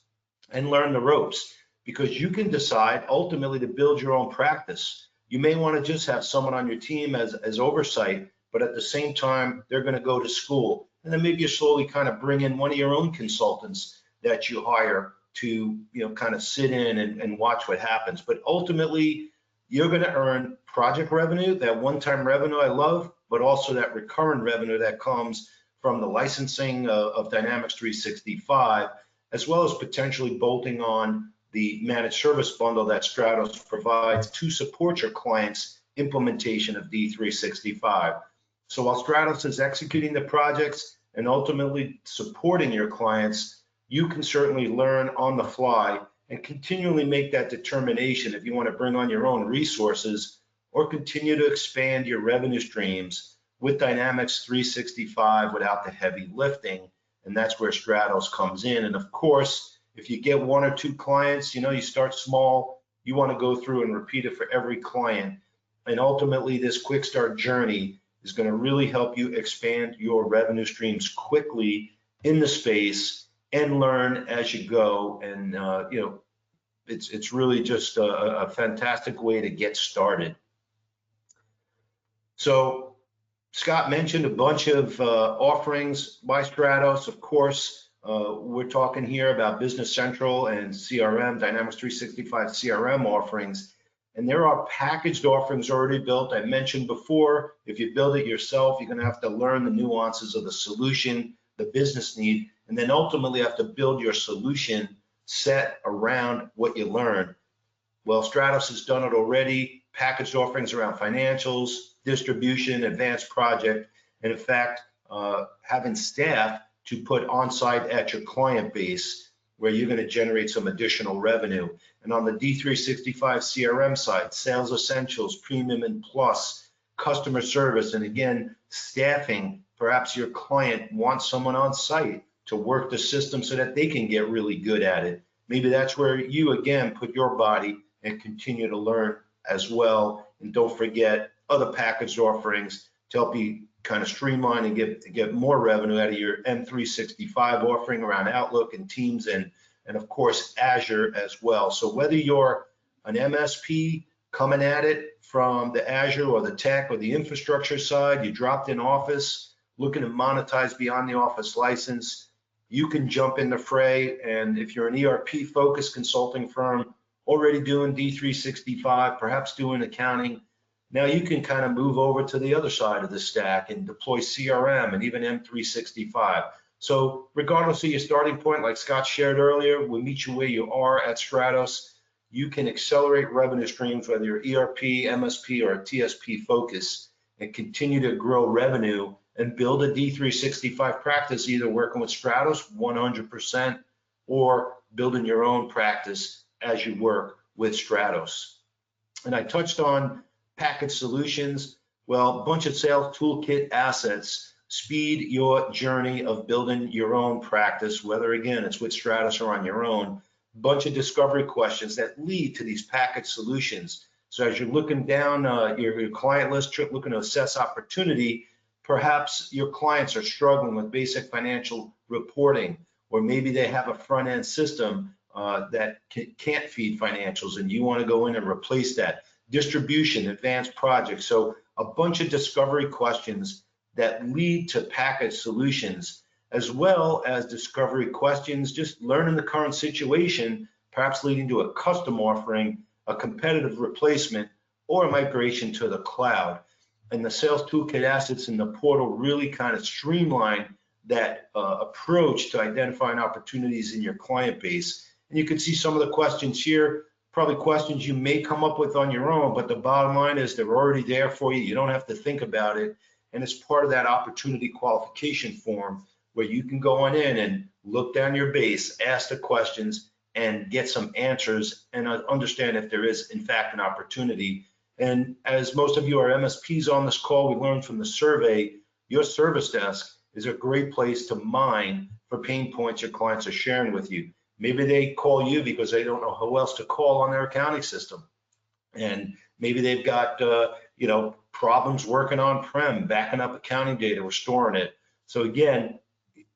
and learn the ropes, because you can decide ultimately to build your own practice. You may want to just have someone on your team as oversight, but at the same time, they're going to go to school. And then maybe you slowly kind of bring in one of your own consultants that you hire to, kind of sit in and watch what happens. But ultimately, you're going to earn project revenue, that one-time revenue I love, but also that recurrent revenue that comes from the licensing of Dynamics 365, as well as potentially bolting on the managed service bundle that Stratos provides to support your client's implementation of D365. So while Stratos is executing the projects and ultimately supporting your clients, you can certainly learn on the fly and continually make that determination if you want to bring on your own resources or continue to expand your revenue streams with Dynamics 365 without the heavy lifting. And that's where Stratos comes in. And of course, if you get 1 or 2 clients, you start small, you want to go through and repeat it for every client. And ultimately, this quick start journey is going to really help you expand your revenue streams quickly in the space and learn as you go. And it's really just a fantastic way to get started. So Scott mentioned a bunch of offerings by Stratos. Of course, we're talking here about Business Central and CRM, Dynamics 365 CRM offerings. And there are packaged offerings already built. I mentioned before, if you build it yourself, you're going to have to learn the nuances of the solution, the business need, and then ultimately have to build your solution set around what you learn. Well, Stratos has done it already, packaged offerings around financials, distribution, advanced project, and in fact, having staff to put on site at your client base where you're going to generate some additional revenue. And on the D365 CRM side, Sales Essentials, Premium and Plus, customer service, and again, staffing. Perhaps your client wants someone on site to work the system so that they can get really good at it. Maybe that's where you, again, put your body and continue to learn as well. And don't forget other packaged offerings to help you kind of streamline and get more revenue out of your M365 offering around Outlook and Teams and of course Azure as well. So whether you're an MSP coming at it from the Azure or the tech or the infrastructure side, you dropped in Office, looking to monetize beyond the Office license, you can jump in the fray. And if you're an ERP focused consulting firm already doing D365, perhaps doing accounting, now you can kind of move over to the other side of the stack and deploy CRM and even M365. So regardless of your starting point, like Scott shared earlier, we'll meet you where you are at Stratos. You can accelerate revenue streams, whether you're ERP, MSP, or a TSP focus, and continue to grow revenue and build a D365 practice, either working with Stratos 100% or building your own practice as you work with Stratos. And I touched on package solutions. Well, a bunch of sales toolkit assets speed your journey of building your own practice, whether again it's with Stratos or on your own. Bunch of discovery questions that lead to these package solutions. So as you're looking down your client list, looking to assess opportunity, perhaps your clients are struggling with basic financial reporting, or maybe they have a front-end system that can't feed financials and you want to go in and replace that. Distribution, advanced projects. So a bunch of discovery questions that lead to package solutions, as well as discovery questions, just learning the current situation, perhaps leading to a custom offering, a competitive replacement, or a migration to the cloud. And the sales toolkit assets in the portal really kind of streamline that approach to identifying opportunities in your client base. And you can see some of the questions here, probably questions you may come up with on your own, but the bottom line is they're already there for you. You don't have to think about it. And it's part of that opportunity qualification form where you can go on in and look down your base, ask the questions, and get some answers and understand if there is, in fact, an opportunity. And as most of you are MSPs on this call, we learned from the survey, your service desk is a great place to mine for pain points your clients are sharing with you. Maybe they call you because they don't know who else to call on their accounting system. And maybe they've got problems working on-prem, backing up accounting data or storing it. So again,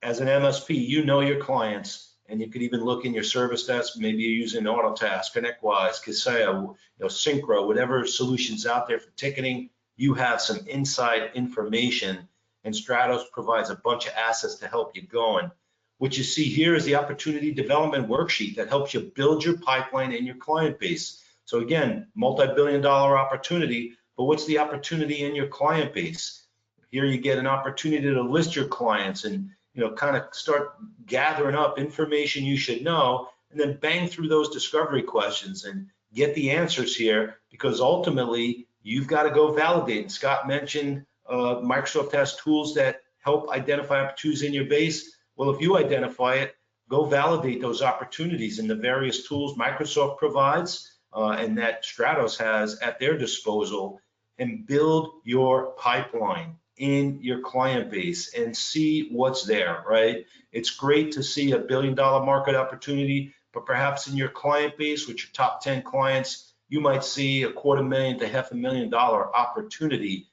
as an MSP, you know your clients, and you could even look in your service desk. Maybe you're using Autotask, ConnectWise, Kaseya, Syncro, whatever solutions out there for ticketing. You have some inside information, and Stratos provides a bunch of assets to help you going. What you see here is the opportunity development worksheet that helps you build your pipeline and your client base. So again, multi-billion-dollar opportunity, but what's the opportunity in your client base? Here you get an opportunity to list your clients and kind of start gathering up information you should know, and then bang through those discovery questions and get the answers here, because ultimately you've got to go validate. And Scott mentioned Microsoft has tools that help identify opportunities in your base. Well, if you identify it, go validate those opportunities in the various tools Microsoft provides and that Stratos has at their disposal, and build your pipeline in your client base and see what's there, right? It's great to see $1 billion market opportunity, but perhaps in your client base, with your top 10 clients, you might see $250,000 to $500,000 opportunity.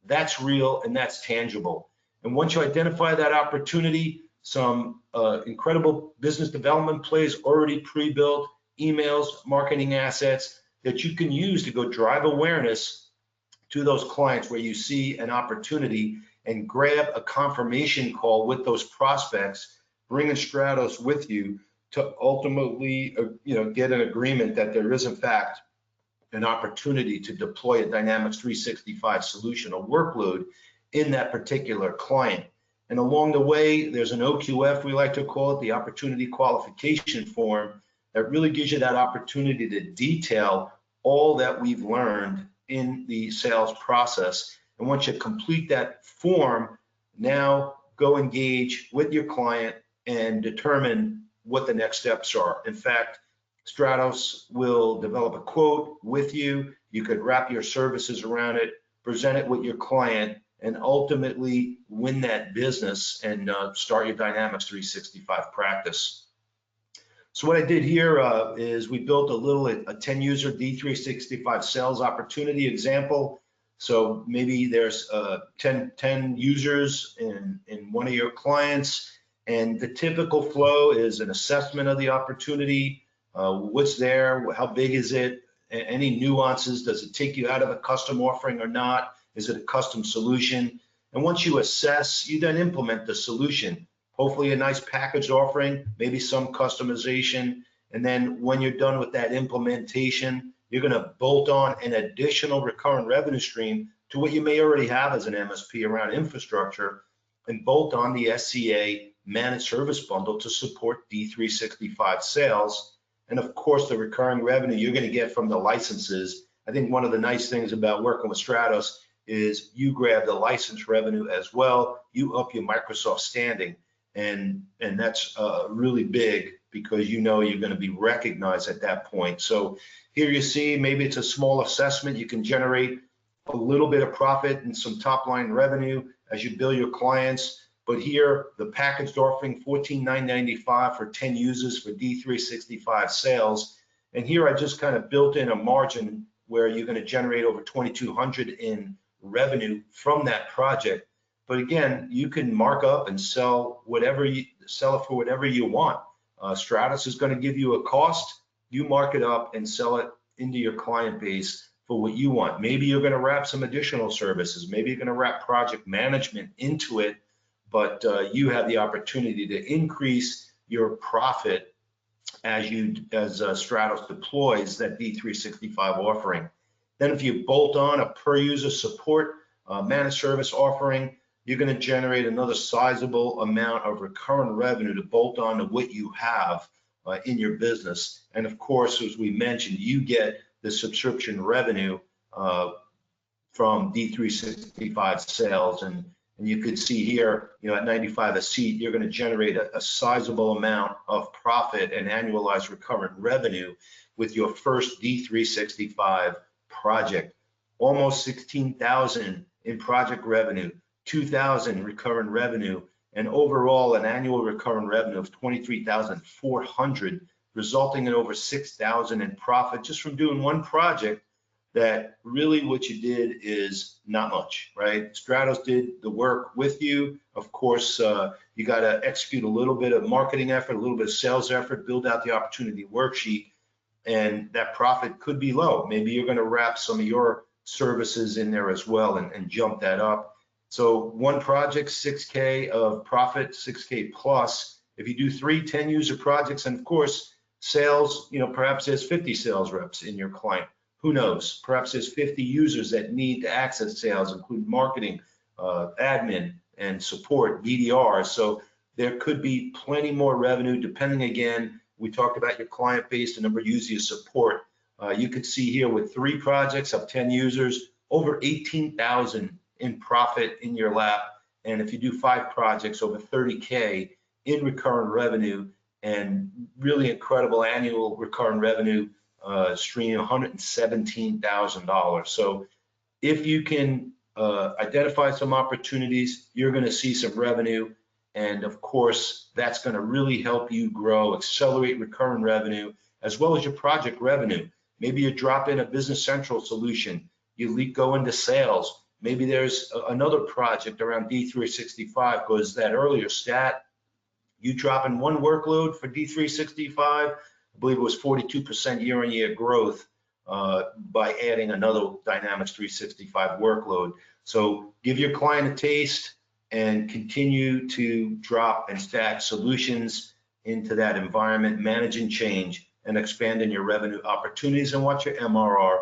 That's real and that's tangible. And once you identify that opportunity, some incredible business development plays already pre-built, emails, marketing assets that you can use to go drive awareness to those clients where you see an opportunity, and grab a confirmation call with those prospects, bringing Stratos with you to ultimately get an agreement that there is in fact an opportunity to deploy a Dynamics 365 solution, a workload in that particular client. And along the way, there's an OQF, we like to call it, the opportunity qualification form, that really gives you that opportunity to detail all that we've learned in the sales process. And once you complete that form, now go engage with your client and determine what the next steps are. In fact, Stratos will develop a quote with you. You could wrap your services around it, present it with your client, and ultimately win that business and start your Dynamics 365 practice. So what I did here is we built a 10 user D365 sales opportunity example. So maybe there's 10 users in one of your clients, and the typical flow is an assessment of the opportunity. What's there, how big is it, any nuances, does it take you out of a custom offering or not? Is it a custom solution? And once you assess, you then implement the solution. Hopefully a nice packaged offering, maybe some customization. And then when you're done with that implementation, you're gonna bolt on an additional recurring revenue stream to what you may already have as an MSP around infrastructure, and bolt on the SCA managed service bundle to support D365 sales. And of course, the recurring revenue you're gonna get from the licenses. I think one of the nice things about working with Stratos is you grab the license revenue as well, you up your Microsoft standing, and that's really big, because you know you're going to be recognized at that point. So here you see, maybe it's a small assessment, you can generate a little bit of profit and some top line revenue as you bill your clients. But here, the packaged offering, $14,995 for 10 users for D365 sales. And here I just kind of built in a margin where you're going to generate over $2,200 in revenue from that project. But again, you can mark up and sell it for whatever you want. Stratos is going to give you a cost, you mark it up and sell it into your client base for what you want. Maybe you're going to wrap some additional services, maybe you're going to wrap project management into it, but you have the opportunity to increase your profit as Stratos deploys that D365 offering. Then if you bolt on a per user support managed service offering, you're going to generate another sizable amount of recurring revenue to bolt on to what you have in your business. And of course, as we mentioned, you get the subscription revenue from D365 sales. And you could see here, at 95 a seat, you're going to generate a sizable amount of profit and annualized recurring revenue with your first D365 project. Almost 16,000 in project revenue, 2,000 recurring revenue, and overall an annual recurring revenue of 23,400, resulting in over 6,000 in profit just from doing one project. That really what you did is not much, right? Stratos did the work with you. Of course, you got to execute a little bit of marketing effort, a little bit of sales effort, build out the opportunity worksheet, and that profit could be low. Maybe you're going to wrap some of your services in there as well and jump that up. So one project, 6K of profit, 6K plus. If you do 3 10 user projects, and of course, sales, perhaps there's 50 sales reps in your client. Who knows? Perhaps there's 50 users that need to access sales, including marketing, admin, and support, BDR. So there could be plenty more revenue depending, again, we talked about your client base, the number of users you support. You could see here with 3 projects of 10 users, over 18,000 in profit in your lap. And if you do 5 projects, over 30K in recurring revenue. and really incredible annual recurring revenue stream, $117,000. So if you can identify some opportunities, you're going to see some revenue. And of course, that's going to really help you grow, accelerate recurring revenue, as well as your project revenue. Maybe you drop in a Business Central solution, you go into sales. Maybe there's another project around D365, because that earlier stat, you drop in one workload for D365, I believe it was 42% year-on-year growth by adding another Dynamics 365 workload. So give your client a taste and continue to drop and stack solutions into that environment, managing change and expanding your revenue opportunities, and watch your MRR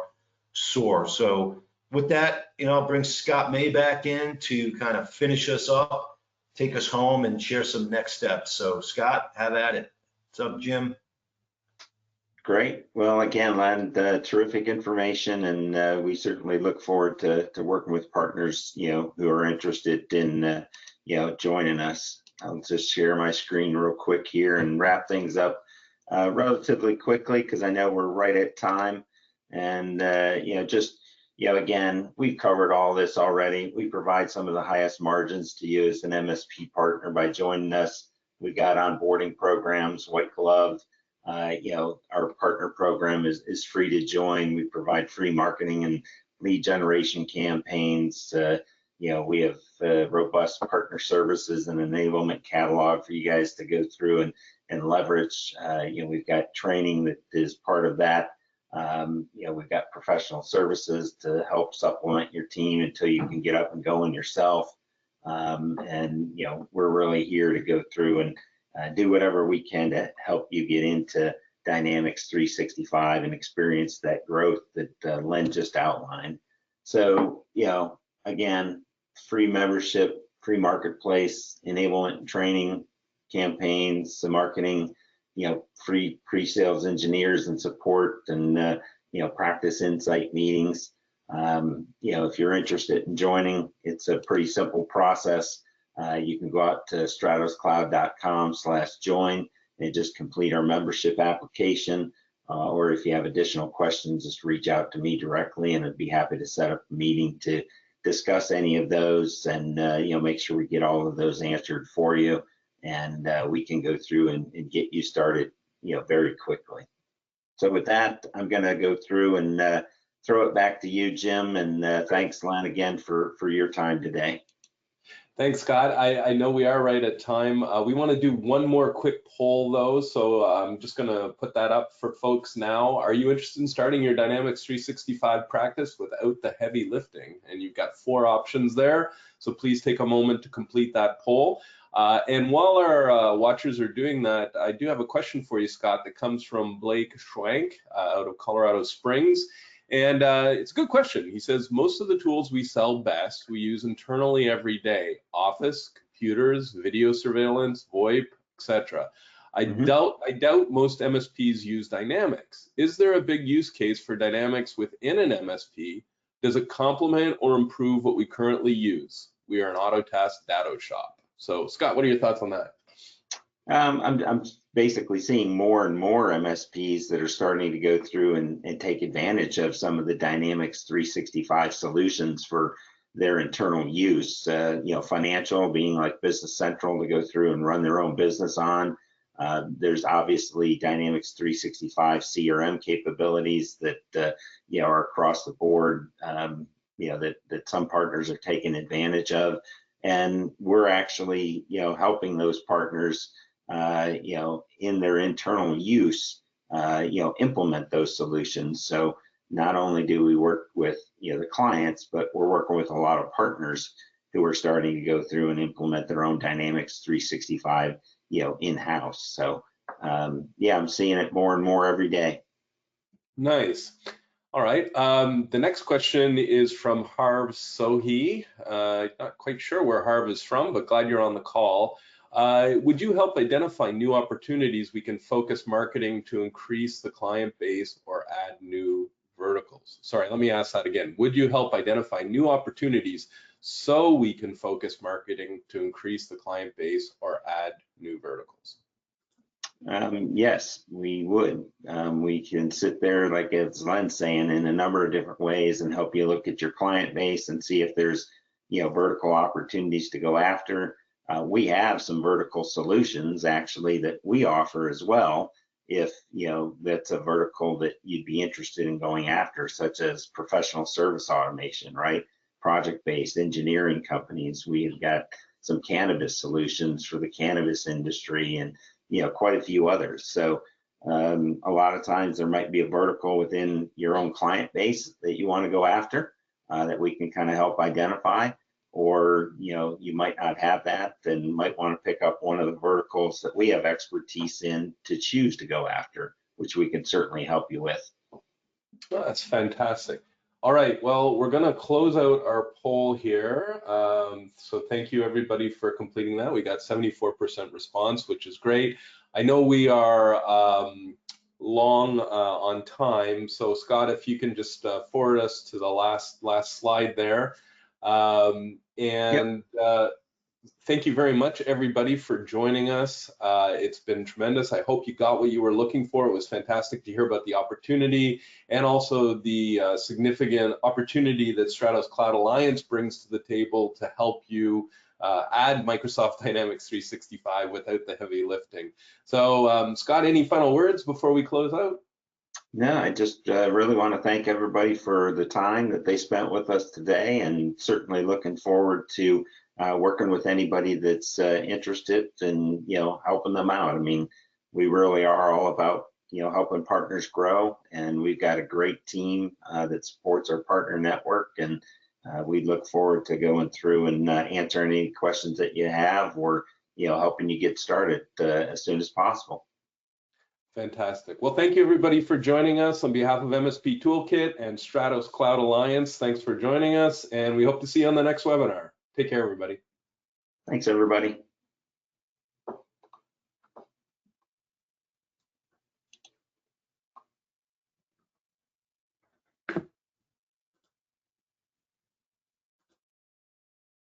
soar. So with that, I'll bring Scott May back in to kind of finish us up, take us home, and share some next steps. So Scott, have at it. What's up, Jim? Great. Well, again, Len, terrific information, and we certainly look forward to working with partners, who are interested in, joining us. I'll just share my screen real quick here and wrap things up relatively quickly, because I know we're right at time. And, again, we've covered all this already. We provide some of the highest margins to you as an MSP partner by joining us. We've got onboarding programs, white glove. Our partner program is free to join. We provide free marketing and lead generation campaigns. We have robust partner services and enablement catalog for you guys to go through and leverage. We've got training that is part of that. We've got professional services to help supplement your team until you can get up and going yourself. We're really here to go through and do whatever we can to help you get into Dynamics 365 and experience that growth that Len just outlined. So, again, free membership, free marketplace, enablement and training campaigns, the marketing, free pre-sales engineers and support, and practice insight meetings. If you're interested in joining, it's a pretty simple process. You can go out to stratoscloud.com/join and just complete our membership application. Or if you have additional questions, just reach out to me directly, and I'd be happy to set up a meeting to discuss any of those and make sure we get all of those answered for you, and we can go through and get you started very quickly. So with that, I'm going to go through and throw it back to you, Jim, and thanks, Len, again for your time today. Thanks, Scott. I know we are right at time. We want to do one more quick poll, though, so I'm just going to put that up for folks now. Are you interested in starting your Dynamics 365 practice without the heavy lifting? And you've got 4 options there, so please take a moment to complete that poll. And while our watchers are doing that, I do have a question for you, Scott, that comes from Blake Schwank out of Colorado Springs. And it's a good question. He says, most of the tools we sell best, we use internally every day: Office, computers, video surveillance, VoIP, etc. I doubt most MSPs use Dynamics. Is there a big use case for Dynamics within an MSP? Does it complement or improve what we currently use? We are an Autotask Datto shop. So Scott, what are your thoughts on that? I'm basically seeing more and more MSPs that are starting to go through and take advantage of some of the Dynamics 365 solutions for their internal use. Financial being like Business Central to go through and run their own business on. There's obviously Dynamics 365 CRM capabilities that are across the board. That some partners are taking advantage of, and we're actually helping those partners in their internal use, implement those solutions. So not only do we work with the clients, but we're working with a lot of partners who are starting to go through and implement their own Dynamics 365 in-house. So I'm seeing it more and more every day. Nice. All right. The next question is from Harv Sohi. Not quite sure where Harv is from, but glad you're on the call. Would you help identify new opportunities we can focus marketing to increase the client base or add new verticals? Sorry, let me ask that again. Would you help identify new opportunities so we can focus marketing to increase the client base or add new verticals? Yes, we would. We can sit there, like as Len's saying, in a number of different ways and help you look at your client base and see if there's, vertical opportunities to go after. We have some vertical solutions actually that we offer as well. If, that's a vertical that you'd be interested in going after, such as professional service automation, right? Project-based engineering companies. We've got some cannabis solutions for the cannabis industry and quite a few others. So a lot of times there might be a vertical within your own client base that you want to go after that we can kind of help identify, or you might not have that, then you might want to pick up one of the verticals that we have expertise in to choose to go after, which we can certainly help you with. Oh, that's fantastic. All right, well, we're going to close out our poll here. So thank you everybody for completing that. We got 74% response, which is great. I know we are long on time, so Scott, if you can just forward us to the last slide there. Thank you very much, everybody, for joining us. It's been tremendous. I hope you got what you were looking for. It was fantastic to hear about the opportunity and also the significant opportunity that Stratos Cloud Alliance brings to the table to help you add Microsoft Dynamics 365 without the heavy lifting. So, Scott, any final words before we close out? No, I just really want to thank everybody for the time that they spent with us today, and certainly looking forward to working with anybody that's interested in helping them out. I mean, we really are all about helping partners grow, and we've got a great team that supports our partner network, and we look forward to going through and answering any questions that you have, or helping you get started as soon as possible. Fantastic. Well, thank you everybody for joining us on behalf of MSP Toolkit and Stratos Cloud Alliance. Thanks for joining us, and we hope to see you on the next webinar. Take care, everybody. Thanks, everybody.